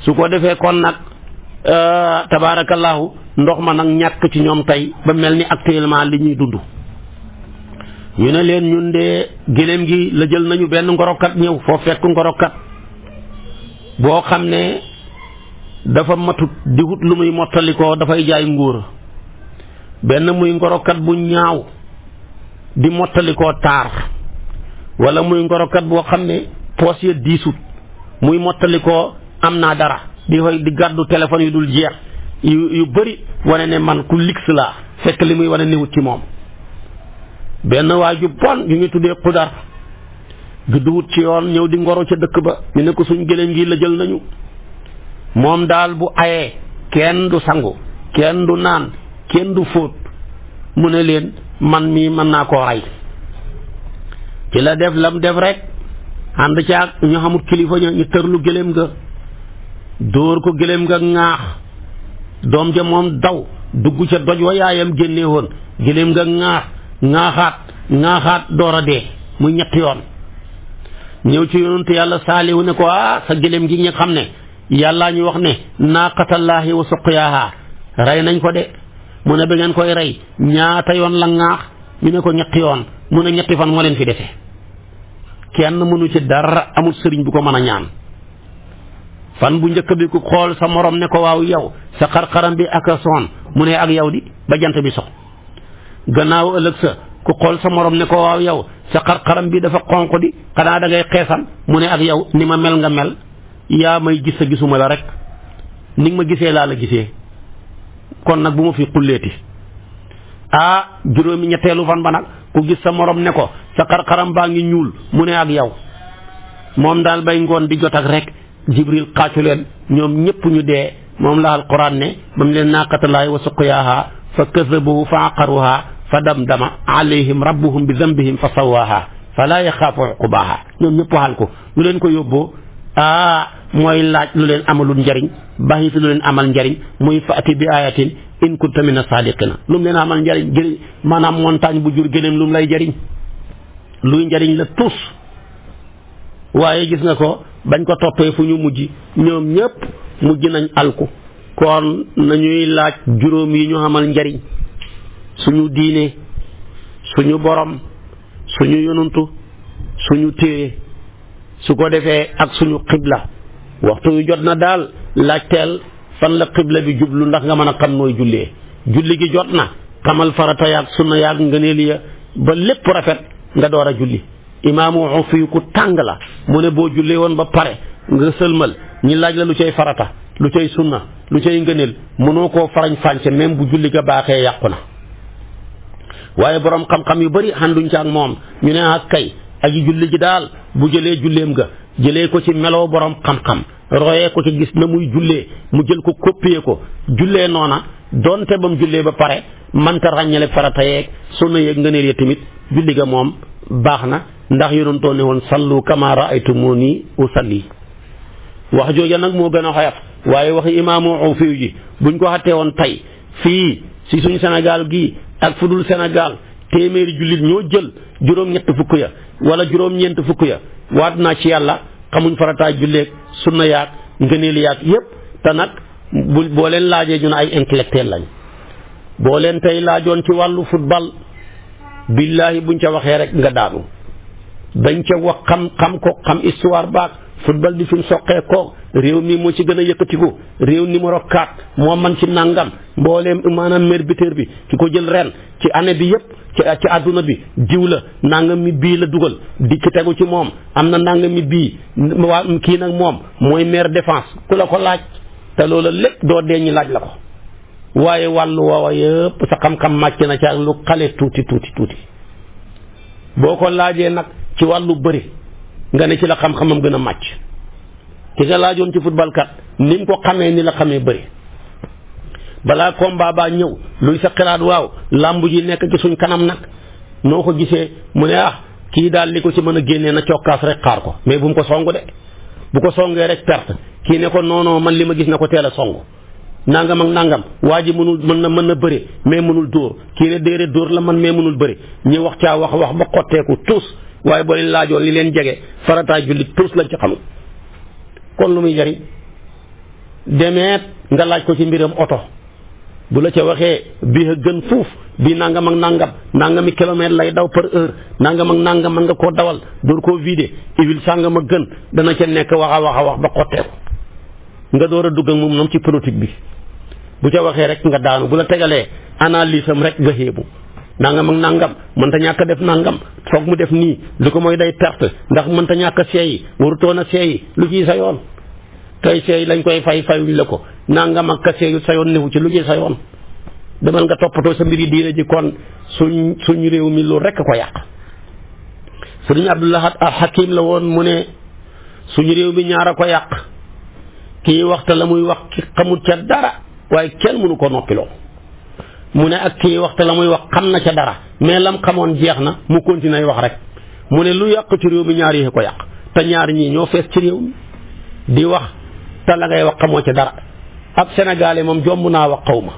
A: su ko defee kon nag tabaarakallaahu ndox ma nag ñàkk ci ñoom tey ba mel ni actuellement li ñuy dund ñu ne leen ñun de gëléem gi la jël nañu benn ngorokat ñëw foo fekk ngorokat boo xam ne dafa matut di wut lu muy mottalikoo dafay jaay nguur benn muy ngorokat bu ñaaw di mottalikoo taar wala muy ngorokat boo xam ne poos ya diisut muy mottalikoo am naa dara di gàddu téléphone yu dul jeex yu bëri wane ne man ku lix laa fekk li muy wane niwut ci moom benn waa ju bon yu ñu tuddee xudar judduwut ci yoon ñëw di ngoro ca dëkk ba ñu ne ko suñ gëléem gi la jël nañu moom daal bu ayee kenn du sangu kenn du naan kenn du fóot mu ne leen man mii mën naa koo rey ci la def lam def rek ànd caag ñu xamut kilifa ñu tërlu gëléem ga dóor ko gëléem ga ŋaax doom ja moom daw dugg ca doj wa yaayam génnee woon gëléem ga ŋaaxaat door a dee muy ñetti yoon ñëw ci yonentu yàlla saalihu ne ko sa gëléem gi nga xam ne yàllaa ñu wax ne naaqatallaahi wa suqyaaha rey nañ ko de mu ne ba ngeen koy rey ñaata yoon la ŋaax ñu ne ko ñetti yoon mu ne ñetti fan moo leen fi dese kenn mënu ci dara amul sëriñ bu ko mën a ñaan fan bu njëkk bi ku xool sa morom ne ko waaw yow sa xar-xaram bi ak a soon mu ne ak yow di ba jant bi sox gannaaw ëllëg sa ku xool sa morom ne ko waaw yow sa xar-xaram bi dafa xonq di xanaa da ngay xeesal mu ne ak yow ni ma mel nga mel yaa may gis sa gisuma la rek ni ma gisee laa la gisee kon nag bu ma fi xulleeti juróomi ñetteelu fan ba nag ku gis sa morom ne ko sa xar-xaram baa ngi ñuul mu ne ak yow moom daal bay ngoon di jot ak rek jibril xaacu leen ñoom ñëpp ñu dee moom la alquran ne ba mu leen naaqatallaahi wa suqyaaha fa kazabuhu fa aqaruha fa damdama alayhim rabbuhum bi dambihim fa sawaaha fala yaxaafu uqbaaha ñoom ñëpp waxal ko lu leen ko yóbboo mooy laaj lu leen amalul njariñ baxiti lu leen amal njariñ muy faati bi ayatin in kunta mina saadiqina lu mu leen amal njariñ jëriñ maanaam montagne bu jur gëléem lu mu lay jariñ luy njariñ la tus waaye gis nga ko bañ ko toppee fu ñu mujj ñoom ñëpp mujj nañ alku. kon nañuy laaj juróom yi ñu amal njariñ suñu diine suñu borom suñu yonantu suñu téere su ko defee ak suñu xibla waxtu yu jot na daal laajteel fan la xibla bi jublu ndax nga mën a xam nooy jullee julli gi jot na xamal farata yaag sunna yaag ngëneel ya ba lépp rafet nga door a julli. imaamu Ufi ku tàng la mu ne boo jullee woon ba pare nga sëlmal ñi laaj la lu cay farata lu cay sunna lu cay ngëneel mënoo koo farañ fànce même bu julli ga baaxee yàqu na. waaye borom xam-xam yu bari ànduñ ci ak moom ñu ne ak kay aji julli ji daal bu jëlee julleem ga jëlee ko ci meloo borom xam-xam royee ko ci gis na muy jullee mu jël ko copier ko jullee noona donte ba mu jullee ba pare mënta ràññale farata yeeg sunna yeeg ngëneel ya tamit julli ga moom baax na ndax yonentoo ne woon sallu kama raaytumuni usalli. wax jooja nag moo gën a xoyof waaye waxi imaamu Ufi ji buñ ko xattee woon tey fii si suñu Sénégal gii ak fudul Sénégal téeméeri jullit ñoo jël juróom-ñett fukk ya wala juróom-ñeent fukk ya waat naa ci yàlla xamuñ farataay julleeg sunna yaag ngëneel yaag yépp te nag boo leen laajee ñu ne ay intellectuel lañ boo leen tey laajoon ci wàllu football billaahi buñ ca waxee rek nga daanu dañ ca wax xam ko xam histoire baag football di fi mu soqee ko réew mi moo ci gën a yëkkatiku réew numéro 4 moo man ci nangam mbooleem maanaam meilleur buteur bi ki ko jël ren ci année bi yëpp ci àdduna bi diw la nangam mi bii la dugal di ci tegu ci moom am na nangam mi bii waa kii nag moom mooy meilleur défense ku la ko laaj te loola lépp doo dee ñi laaj la ko waaye wàllu woowa yëpp sa xam-xam màcc na ci ak lu xale tuuti boo ko laajee nag ci wàllu bëri nga ne ci la xam-xamam gën a màcc ki nga laajoon ci football kat ni mu ko xamee ni la xamee bëri balaa combat baa ñëw luy sa xalaat waaw làmb ji nekk ci suñ kanam nag noo ko gisee mu ne kii daal li ko ci mën a génnee na cokkaas rek xaar ko mais bu mu ko songu de bu ko songee rek perte kii ne ko non man li ma gis na ko teel a songu nangam ak nangam waa ji mën na bëri mais mënul dóor kii ne déedéet dóor la man mais mënul bëri ñi wax caa wax ba xotteeku tous waaye boo leen laajoon li leen jege farataay julli tous lañ ci xamul kon lu muy jariñ demeet nga laaj ko ci mbiram oto bu la ca waxee bii a gën fuuf bii nangam ak nangami kilomètre lay daw par heure nangam ak nangam mën nga koo dawal door koo vider huile sàngam a gën dana ca nekk wax a wax ba xotteeku nga door a dugg ak moom ci politique bi bu ca waxee rek nga daanu bu la tegalee analyse am rek nga xeebu nangam ak nangam mënta ñàkk a def nangam foog mu def nii lu ko mooy day perte ndax mënta ñàkk a seeyi warutoon a seeyi lu ciy sa yoon tey seey lañ koy fayuñ la ko nangam ak ka seeyu sa yoon newu ci lu ciy sa yoon demal nga toppatoo sa mbiri diine ji kon suñ réew mi loolu rek ko yàq. Sëriñ Abdul Ahad al Hakim la woon mu ne suñu réew mi ñaar a ko yàq kii waxta la muy wax ki xamul ca dara waaye kenn mënu ko noppiloo mu ne ak kii waxta la muy wax xam na ca dara mais lam xamoon jeex na mu continuer wax rek mu ne lu yàq ci réew mi ñaar yi ko yàq te ñaar ñii ñoo fees ci réew mi di wax te la ngay wax xamoo ca dara. ab Sénégalais moom jomb naa wax xaw ma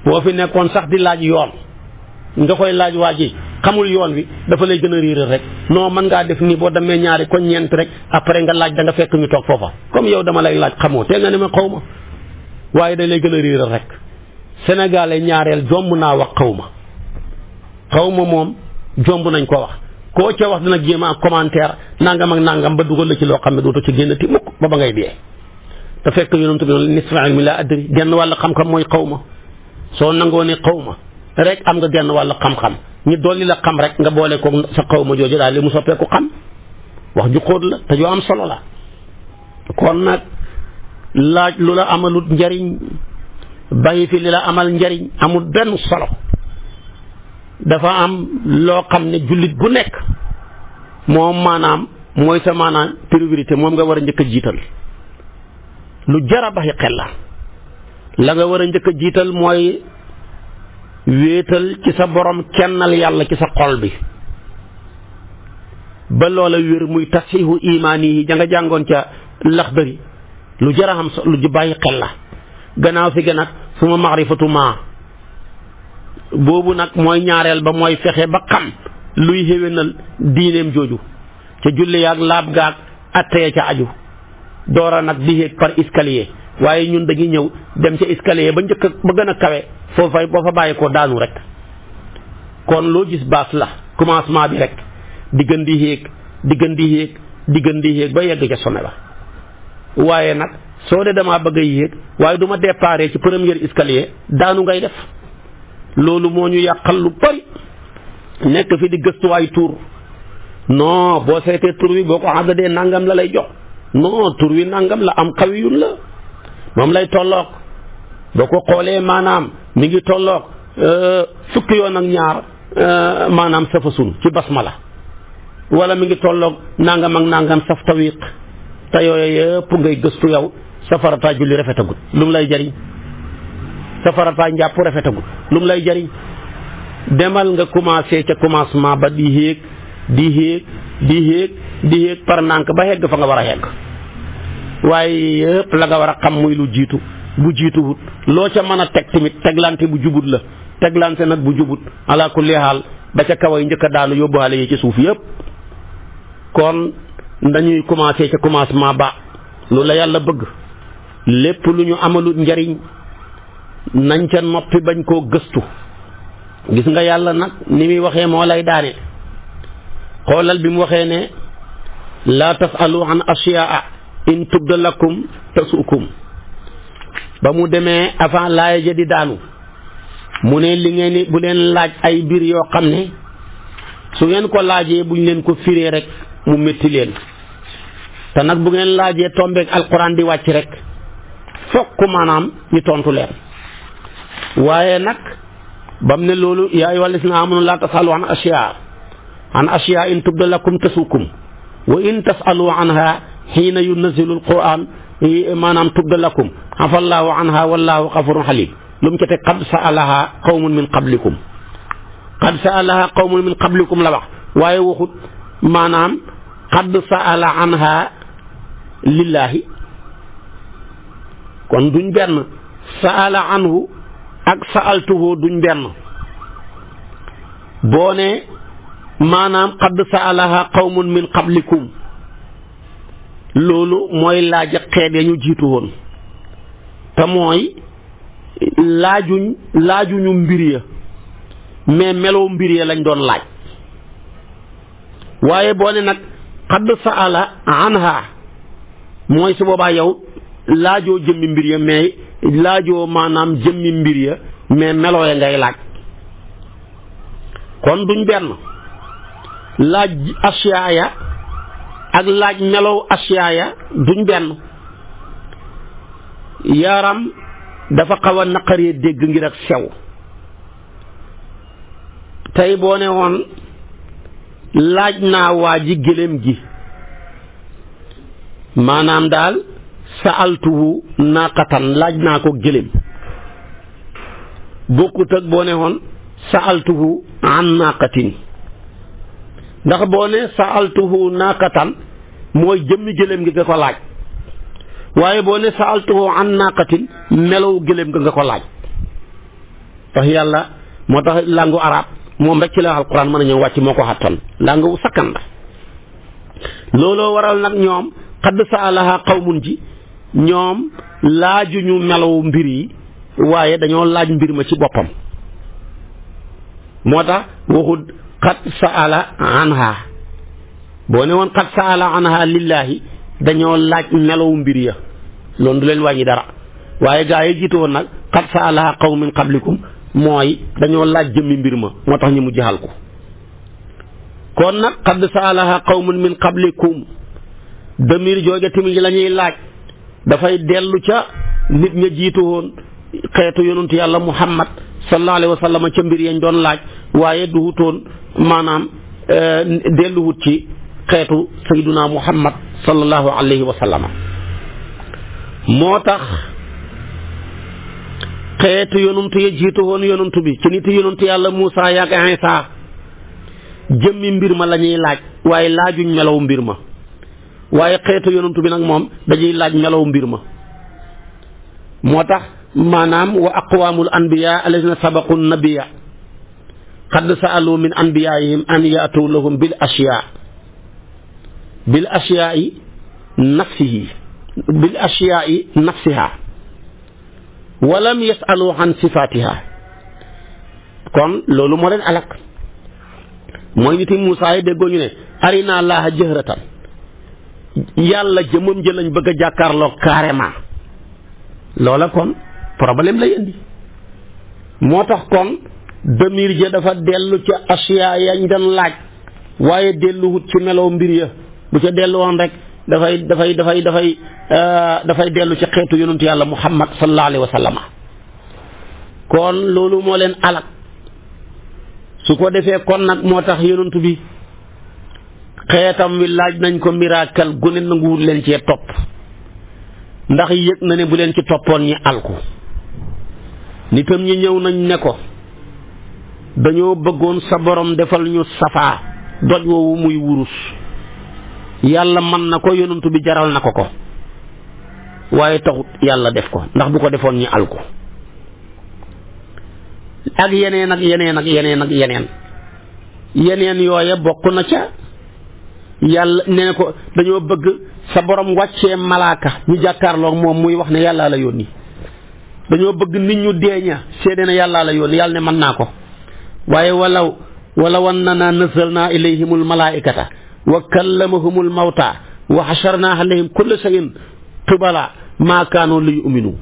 A: boo fi nekkoon sax di laaj yoon nga koy laaj waa ji xamul yoon wi dafa lay gën a riiral rek non mën ngaa def nii boo demee ñaari ko ñeent rek après nga laaj da nga fekk ñu toog foofa comme yow dama lay laaj xamoo te nga ne ma xaw ma waaye da lay gën a riiral rek. Sénégalais ñaareel jomb naa wax xaw ma moom jomb nañ ko wax koo ca wax dina jéem a commentaire nangam ak nangam ba dugal la ci loo xam ne dootu ci génnati mukk ba ngay dee te fekk yonent bi noonu nisfa ilmi laa adri genn wàll xam-xam mooy xaw ma soo nangoo ne xaw ma rek am nga genn wàll xam-xam ñu dolli la xam rek nga boole ko sa xaw ma jooju daal li mu soppeeku xam wax ju xóot la te ju am solo la kon nag laaj lu la amalut njariñ bàyyi fi li la amal njariñ amul benn solo dafa am loo xam ne jullit bu nekk moom maanaam mooy sa maanaam priorité moom nga war a njëkk a jiital lu jara baxi xel la nga war a njëkk a jiital mooy wéetal ci sa borom kennal yàlla ci sa xol bi ba loola wér muy tasihu imaan yi ja nga jàngoon ca Laxdari lu jara xam lu bàyyi xel la gannaaw si gën ak suma maarifatu maa boobu nag mooy ñaareel ba mooy fexe ba xam luy xéwénal diineem jooju ca julli yaag laab gaag atteye ca aju doora nag di yéeg par escalier waaye ñun dañuy ñëw dem ca escalier ba njëkk ba gën a kawe foofa boo fa bàyyi ko daanu rek. kon loo gis baas la commencement bi rek di gën di yéeg di gën di yéeg di gën di yéeg ba yegg ca sommet ba waaye nag soo dee damaa bëgg a yéeg waaye du ma déparé ci premier escalier daanu ngay def. loolu moo ñu yàqal lu bari nekk fi di gëstuwaay tur non boo seetee tur wi boo ko àddadee nangam la lay jox non tur wi nangam la am xawiyun la moom lay tolloog boo ko xoolee maanaam mi ngi tolloog fukki yoon ak ñaar maanaam safasun ci basmala wala mi ngi tolloog nangam ak nangam saf tawiq te yooyu yëpp ngay gëstu yow safarataa julli rafetagut lu mu lay jariñ safarataa njàpp rafetagut lu mu lay jariñ demal nga commencé ca commencement ba di yéeg di yéeg di yéeg di yéeg par nànk ba yegg fa nga war a yegg waaye yëpp la nga war a xam muy lu jiitu bu jiituwut loo ca mën a teg tamit teglante bu jubut la teglante nag bu jubut ala kulli haal ba ca kaw ay njëkk a daanu yóbbuwaale yi ci suuf yëpp kon dañuy commencé ca commencement ba loolu la yàlla bëgg lépp lu ñu amalut njariñ nañ ca noppi bañ koo gëstu gis nga yàlla nag ni muy waxee moo lay daane xoolal bi mu waxee ne laa tasalu an asyaa in tubda lakum tasukum ba mu demee avant laaya ja di daanu mu ne li ngeen ni bu leen laaj ay mbir yoo xam ne su ngeen ko laajee buñ leen ko firee rek mu métti leen te nag bu ngeen laajee tombeek alquran di wàcc rek fokk maanaam ñu tontu leen waaye nag bam ne loolu yaa ayyuhal lazina amanu laa tasalu an asyaa in tubda lakum tasukum wa in tasalu anha xiina yunazzilu alquran maanaam tubda lakum afallahu anha wallahu xafurun xalim lu mu ca teg qad saalaha qawmun min qablikum qad saalaha qawmun min qablikum la wax waaye waxut maanaam qad saala anha lillahi kon duñ benn saala anhu ak saaltuhu duñ benn boo ne maanaam qad saalaha qawmun min qablikum loolu mooy laaj xeet ya ñu jiitu woon te mooy laajuñu mbir ya mais meloo mbir ya lañ doon laaj waaye boo ne nag qad saala anha mooy su boobaa yow laajoo jëmmi mbir ya mais laajoo maanaam jëmmi mbir ya mais meloo ya ngay laaj kon duñ benn laaj asiyaaya ak laaj melow asiyaaya duñ benn yaram dafa xaw a naqaree dégg ngir ak sew tey boo ne woon laaj naa waa ji gëléem gi maanaam daal saaltuhu naaqatan laaj naa ko gëléem bokkut ak boo ne woon saaltuhu an naaqatin ndax boo ne saaltuhu naaqatan mooy jëmmi gëléem gi nga ko laaj waaye boo ne saaltuhu an naaqatin melow gëléem nga ko laaj tax yàlla moo tax langu arab moom rek ci la alquran mën a ñëw wàcc moo ko xattan langu sakkan la looloo waral nag ñoom xadd saalaha qawmun ji ñoom laajuñu melow mbir yi waaye dañoo laaj mbir ma ci boppam moo tax waxut xad saala anha boo ne woon xad saala anha lillahi dañoo laaj melow mbir ya loolu du leen wàññi dara waaye gaa yi jiitu woon nag xad saalaha qawmun min qablikum mooy dañoo laaj jëmmi mbir ma moo tax ñu mujj xal ko kon nag xad saalaha qawmun min qablikum damir jooja tamit la ñuy laaj dafay dellu ca nit ña jiitu woon xeetu yonent yàlla muhammad sallallahu alayhi wa sallam ca mbir yañ doon laaj waaye du wutoon maanaam delluwut ci xeetu sayyiduna muhammad sallallahu alayhi wa sallam moo tax xeetu yonantu ya jiitu woon yonantu bi ci nit yonantu yàlla Muusaa yaak Iisaa jëmmi mbir ma la ñuy laaj waaye laajuñ melaw mbir ma waaye xeetu yonantu bi nag moom dañuy laaj melaw mbir ma moo tax maanaam wa aqwaamul anbiyaa allazina sabaqu nabiyya qad sa'alu min anbiyaa'ihim an ya'tu lahum bil ashyaa'i nafsihi bil ashyaa'i nafsiha wa lam yasalu an sifatiha kon loolu moo leen alak mooy niti Muusaa yi déggoo ñu ne arina laaha jëhratan yàlla jëmam jë lañ bëgg a jàkkaarloo carrément loola kon problème lay indi moo tax kon damir ja dafa dellu ca asiya yañ doon laaj waaye delluwut ci melow mbir ya bu ca dellu woon rek dafay dellu ci xeetu yonentu yàlla Muhammad sallallahu alayhi wa sallam kon loolu moo leen alak su ko defee kon nag moo tax yonentu bi xeetam wi laaj nañ ko miracle gune nanguwul leen cee topp ndax yëg na ne bu leen ci toppoon ñi alku nitam ñi ñëw nañ ne ko dañoo bëggoon sa borom defal ñu safaa doj woowu muy wurus yàlla mën na ko yonentu bi jaral na ko ko waaye taxut yàlla def ko ndax bu ko defoon ñi alku ak yeneen ak yeneen ak yeneen ak yeneen yooye bokk na ca yàlla nee ko dañoo bëgg sa borom wàccee malaaka ñu jàkkaarloog moom muy wax ne yàllaa la yónni dañoo bëgg nit ñu deeña seede ne yàllaa la yónni yàlla ne mën naa ko waaye wala annana nazzalna ilayhimul malaikata wa kallamahumul mawta wa hasharna alayhim kulla shay'in qibala ma kaanu li yu'minu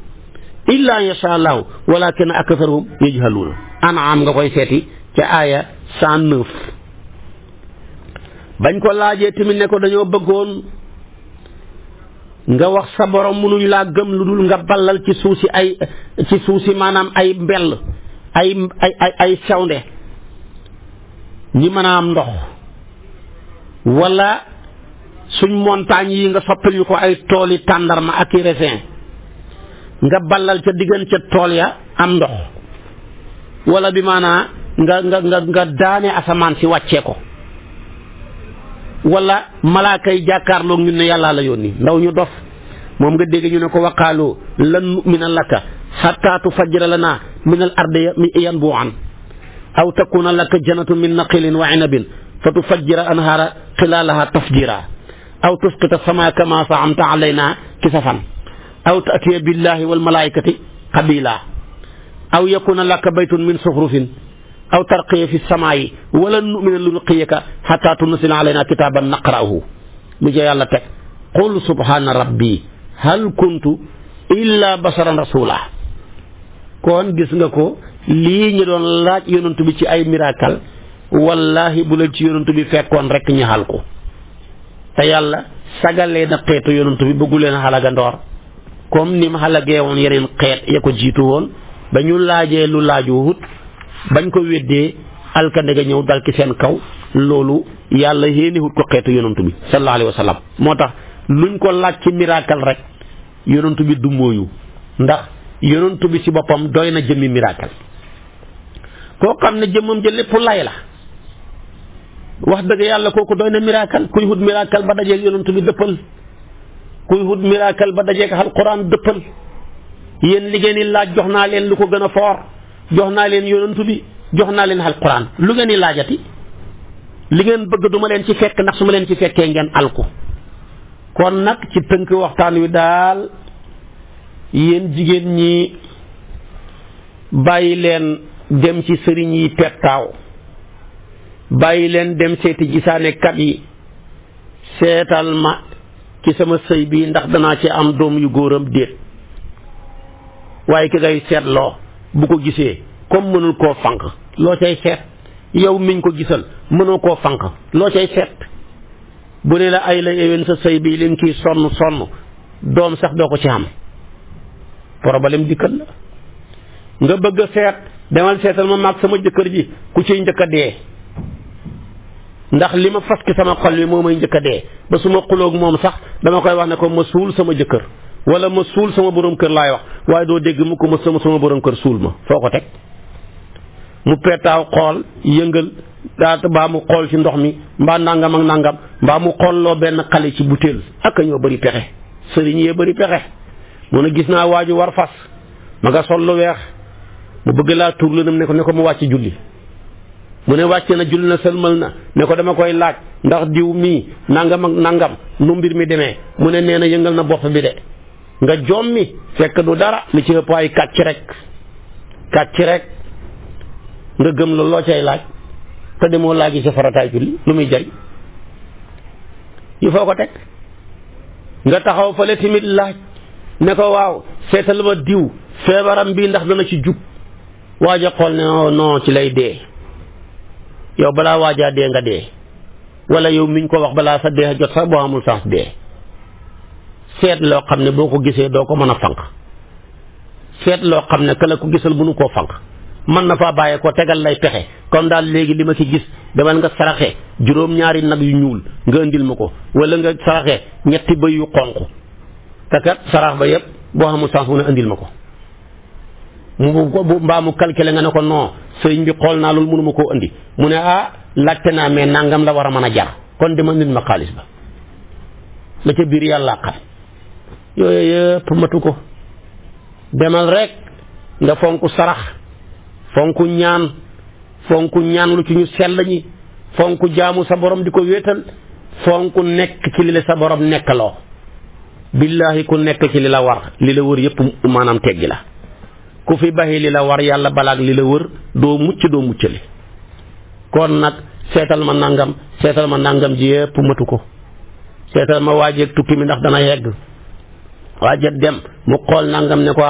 A: illa yasha allahu walakin aktharuhum yajhaluuna An'am nga koy seeti ca aaya 109 bañ ko laajee tamit ne ko dañoo bëggoon nga wax sa borom mënuñ laa gëm lu dul nga ballal ci suuf si maanaam ay mbell ay sewnde ñi mën a am ndox wala suñ montagne yi nga soppil ñu ko ay tooli tàndarma ak i raisin nga ballal ca diggante ca tool ya am ndox wala bi maanaa nga daane asamaan si wàccee ko wala malaaka yi jàkkaarloog ñun ne yàllaa la yónni ndaw ñu dof moom nga dégg ñu ne ko waqaalu lan nu'mina laka hatta tufajjira lana min al ardi yanbu'an aw takuna laka jannatu min naqilin wa inabin fa tufajjira anhaara xilaalaha tafjira aw tusqita samaa kama za'amta alayna kisafan aw ta'tiya billahi wal malaikati qabila aw yakuna laka baytun min zuxrufin aw tarqiya fi samaayi wala nu'mina li ruqiyika hatta tunzila alayna kitaban naqra'uhu lu ca yàlla teg qul subhana rabbi hal kuntu illa basharan rasula kon gis nga ko lii ñu doon laaj yonantu bi ci ay miracle wallahi bu leen ci yonantu bi fekkoon rek ñu xal ko te yàlla sagalee na xeetu yonantu bi bëggu leen xalaga ndoor comme ni mu xalagee woon yeneen xeet ya ko jiitu woon ba ñu laajee lu laaju wut bañ ko weddee alkande ga ñëw dal ci seen kaw loolu yàlla yéeni wut ko xeetu yonantu bi sallallahu alayhi wa sallam moo tax luñ ko laaj ci miracle rek yonantu bi du mooyu ndax yonantu bi ci boppam doy na jëmmi miracle koo xam ne jëmmam ja lépp lay la wax dëgg yàlla kooku doy na miracle kuy wut miracle ba dajeeg yonantu bi dëppal kuy wut miracle ba dajeeg alquran dëppal yéen li ngeen di laaj jox naa leen lu ko gën a foor jox naa leen yonantu bi jox naa leen alquran lu ngeen di laajati li ngeen bëgg duma leen ci fekk ndax su ma leen ci fekkee ngeen alku kon nag ci tënk waxtaan wi daal yéen jigéen ñi bàyyi leen dem ci sëriñ yi pettaaw bàyyi leen dem seeti gisaanekat yi seetal ma ci sama sëy bi ndax danaa ci am doom yu góoram déet waaye ki ngay seetloo bu ko gisee comme mënul koo fanq loo cay seet yow miñ ko gisal mënoo koo fanq loo cay seet bu ne la ay la éwén sa sëy bi leen kii sonn doom sax doo ko ci am problème dikkal la nga bëgg a seet demal seetal ma maag sama jëkkër ji ku ciy njëkk a dee ndax li ma fas ki sama xol bi moo may njëkk a dee ba su ma xuloog moom sax dama koy wax ne ko ma suul sama jëkkër wala ma suul sama borom kër laay wax waaye doo dégg mu ko ma sama borom kër suul ma foo ko teg mu peetaaw xool yëngal daata mbaa mu xool ci ndox mi mbaa nangam ak nangam mbaa mu xoolloo benn xale ci butéel ak ñoo bëri pexe sëriñ yee bëri pexe mu ne gis naa waaju war fas ma nga sol lu weex mu bëgg laa tur la ne ko mu wàcc julli mu ne wàcce na julli na sëlmal na ne ko dama koy laaj ndax diw mii nangam ak nangam nu mbir mi demee mu ne nee na yëngal na bopp bi de nga jommi fekk du dara li ci ëpp ay kàcc rek nga gëm la loo cay laaj te demoo laaj yi sa farataay julli lu muy jariñ yi foo ko teg nga taxaw fële tamit laaj ne ko waaw seetal ma diw feebaram bii ndax dana ci jub waaja xool ne non ci lay dee yow balaa waajaa dee nga dee wala yow miñ ko wax balaa sa dee jot sax boo amul sens dee seet loo xam ne boo ko gisee doo ko mën a fanq seet loo xam ne ka la ko gisal mënu koo fanq mën na faa bàyyee ko tegal lay pexe kon daal léegi li ma ci gis demal nga saraxe juróom-ñaari nag yu ñuul nga indil ma ko wala nga saraxe ñetti bëy yu xonq te kat sarax ba yëpp boo xamul sens mu ne indil ma ko bu mbaa mu calculé nga ne ko non sëriñ bi xool naa loolu mënu ma koo indi mu ne laajte naa mais nangam la war a mën a jar kon dama nit ma xaalis ba la ca biir yàlla xam yooyu yëpp matu ko demal rek nga fonk sarax fonk ñaan lu ci ñu sell ñi fonk jaamu sa borom di ko wéetal fonk nekk ci li la sa borom nekkaloo billaahi ku nekk ci li la war li la wër yëpp maanaam teggi la ku fi baxi li la war yàlla balaag li la wër doo muccale kon nag seetal ma nangam ji yëpp matu ko seetal ma waajeeg tukki mi ndax dana yegg waajeeg dem mu xool nangam ne ko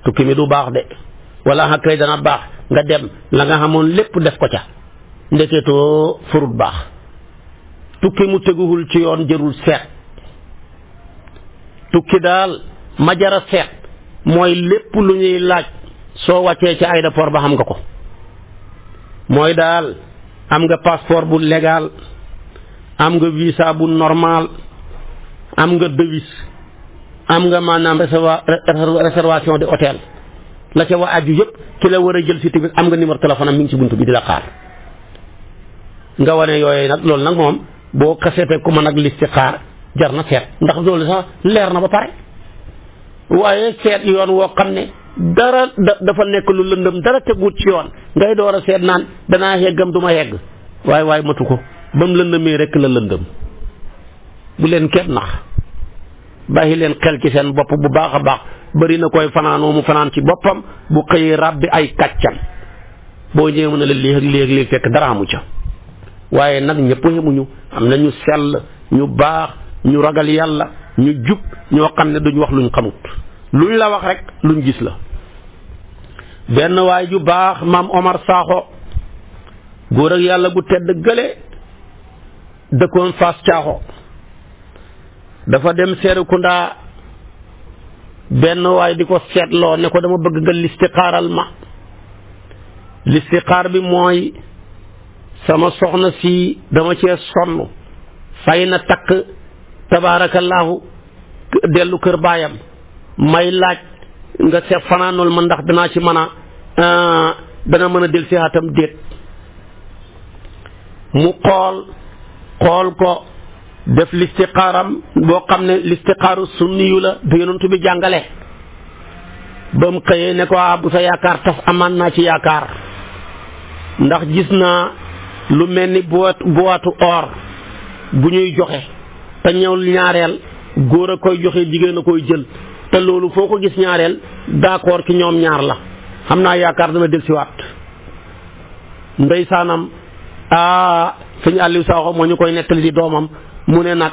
A: tukki mi du baax de wala xa kay dana baax nga dem la nga xamoon lépp def ko ca ndeketoo furut baax tukki mu teguwul ci yoon jërul seet tukki daal ma jara seet mooy lépp lu ñuy laaj soo wàccee ci aéroport ba xam nga ko mooy daal am nga passeport bu légal am nga visa bu normal am nga devise am nga maanaam réservation de hôtel la ca wa aju yëpp ki la war a jël si tamit am nga numéro téléphone am mi ngi ci buntu bi di la xaar nga wane yooyu nag loolu nag moom boo kaseete ku mën ak listixaar jar na seet ndax loolu sax leer na ba pare waaye seet yoon woo xam ne dara dafa nekk lu lëndëm dara teguut ci yoon ngay door a seet naan danaa yeggam du ma yegg waaye matu ko ba mu lëndëmee rek la lëndëm bu leen kenn nax bàyyi leen xel ci seen bopp bu baax a baax bëri na koy fanaanoo mu fanaan ci boppam bu xëyee ràbbi ay kàccam boo ñëwee mën a la léeg fekk dara amu ca waaye nag ñëpp yemuñu am na ñu sell ñu baax ñu ragal yàlla ñu jub ñoo xam ne duñ wax luñ xamut luñ la wax rek luñ gis la benn waay ju baax maam Omar Sakho góor ak yàlla gu tedd gële dëkkoon Fass Caaxo dafa dem Serekunda benn waay di ko seetloo ne ko dama bëgg nga listixaaral ma listixaar bi mooy sama soxna si dama cee sonn fay na takk tabaarakallaahu dellu kër baayam may laaj nga seet fanaanul ma ndax danaa ci mën a dana mën a del si atam déet mu xool ko def listixaaram boo xam ne listixaaru sunniyu la du yonentu bi jàngale ba mu xëyee ne ko bu sa yaakaar tas amaan naa ci yaakaar ndax gis naa lu mel ni boîte or bu ñuy joxe te ñëw ñaareel góor a koy joxe jigéen a koy jël te loolu foo ko gis ñaareel d'accord ci ñoom ñaar la xam naa yaakaar dana dellusiwaat ndeysaanam sëñ Aliou Sakho moo ñu koy nettali di doomam mu ne nag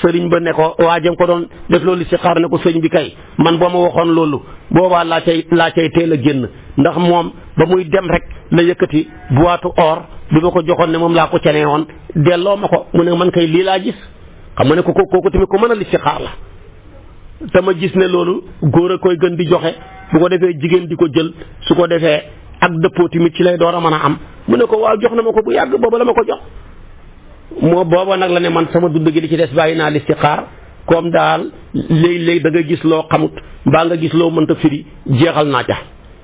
A: sëriñ ba ne ko waajam ko doon def loolu si xaar ne ko sëñ bi kay man boo ma waxoon loolu boobaa laa cay teel a génn ndax moom ba muy dem rek la yëkkati boîte or bi ma ko joxoon ne moom laa ko cenee woon delloo ma ko mu ne man kay lii laa gis xam nga ne ko kooku tamit ko mën a listixaar la te ma gis ne loolu góor a koy gën di joxe bu ko defee jigéen di ko jël su ko defee ak dëppoo tamit ci lay door a mën a am mu ne ko waaw jox na ma ko bu yàgg booba la ma ko jox moo booba nag la ne man sama dund gi li ci des bàyyi naa listixaar comme daal léeg-léeg da nga gis loo xamut mbaa nga gis loo mënta firi jeexal naa ca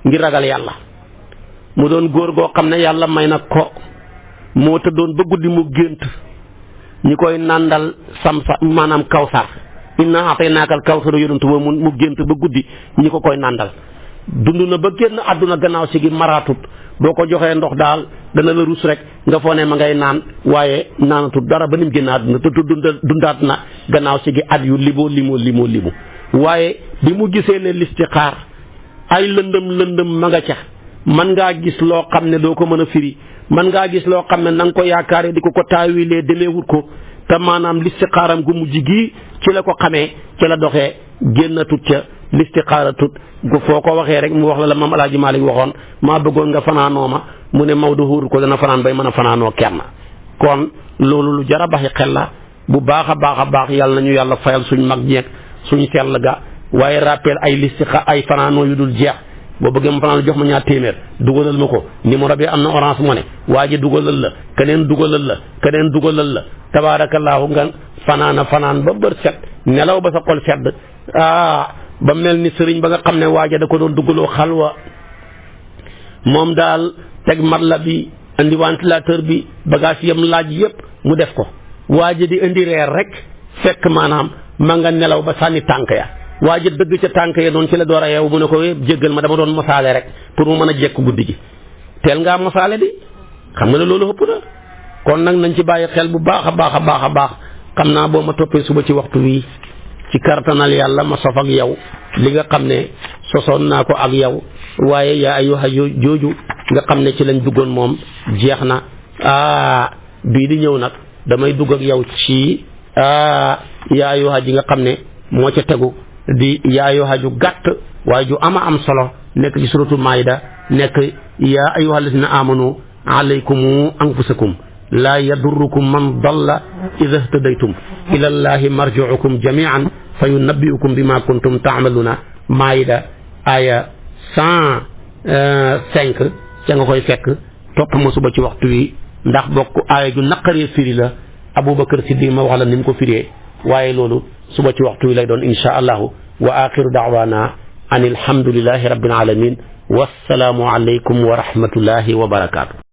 A: ngir ragal yàlla mu doon góor goo xam ne yàlla may na ko moo tëddoon ba guddi mu gént ñi koy nàndal maanaam kawsar inna ataynaakal kawsar yonentu ba mu gént ba guddi ñi ko koy nàndal dund na ba génn àdduna gannaaw si gi maraatut boo ko joxee ndox daal dana la rus rek nga foo ne ma ngay naan waaye naanatut dara ba nim génn àdduna te dundaat na gannaaw si gi at yu limu waaye bi mu gisee ne listixaar ay lëndëm ma nga ca man ngaa gis loo xam ne doo ko mën a firi man ngaa gis loo xam ne na nga ko yaakaaree di ko taawilee demeewut ko te maanaam listixaaram gu mujj gi ci la ko xamee ci la doxee génnatut ca listixaaratut gu foo ko waxee rek mu wax la Maam Alaaji Maalik waxoon maa bëggoon nga fanaanoo ma mu ne Maodo xuurut ko dana fanaan bay mën a fanaanoo kenn kon loolu lu jar a baxi xel la bu baax a baax yàlla nañu yàlla fayal suñ mag ñeeg suñ sell ga waaye rappel ay listixaar ay fanaanoo yu dul jeex boo bëggee ma fanaan jox ma ñaar téeméer dugalal ma ko numéro bi am na Orange Money waa ji dugalal la keneen dugalal la tabaarakallaahu nga fanaan ba bër set nelaw ba sa xol sedd ba mel ni sëriñ ba nga xam ne waaja da ko doon dugaloo xalwa moom daal teg matla bi indi ventilateur bi bagage yam laaj yépp mu def ko waaja di indi reer rek fekk maanaam ma nga nelaw ba sànni tànk ya waaja dëgg ca tànk ya noonu ci la door a yeewu mu ne ko jéggal ma dama doon mosaale rek pour mu mën a jekk guddi gi teel ngaa mosaale di xam nga ne loolu ëpp na kon nag nañ ci bàyyi xel bu baax a baax xam naa boo ma toppee suba ci waxtu wi ci kartanal yàlla ma sof ak yow li nga xam ne sosoon naa ko ak yow waaye yaa ayyuha jooju nga xam ne ci lañ duggoon moom jeex na bii di ñëw nag damay dugg ak yow ci yaa ayyuha ji nga xam ne moo ca tegu di yaa ayyuha ju gàtt waaye ju am solo nekk ci suratul maayida nekk yaa ayyuha allazina amanu alaykum anfusakum laa yadurrukum man dalla ida htadaytum ila llahi marjiukum jamian fa yunabbiukum bima kuntum taamaluuna maayida aya 105 ca nga koy fekk topp ma suba ci waxtu wi ndax bokk aaya ju naqaree firi la Aboubacar Siddiq ma wax la ni mu ko firee waaye loolu suba ci waxtu wi lay doon insha allahu wa axiru daawana an alhamdulillahi rabbil alamin wassalaamu alaykum wa rahmatullahi wa barakaatu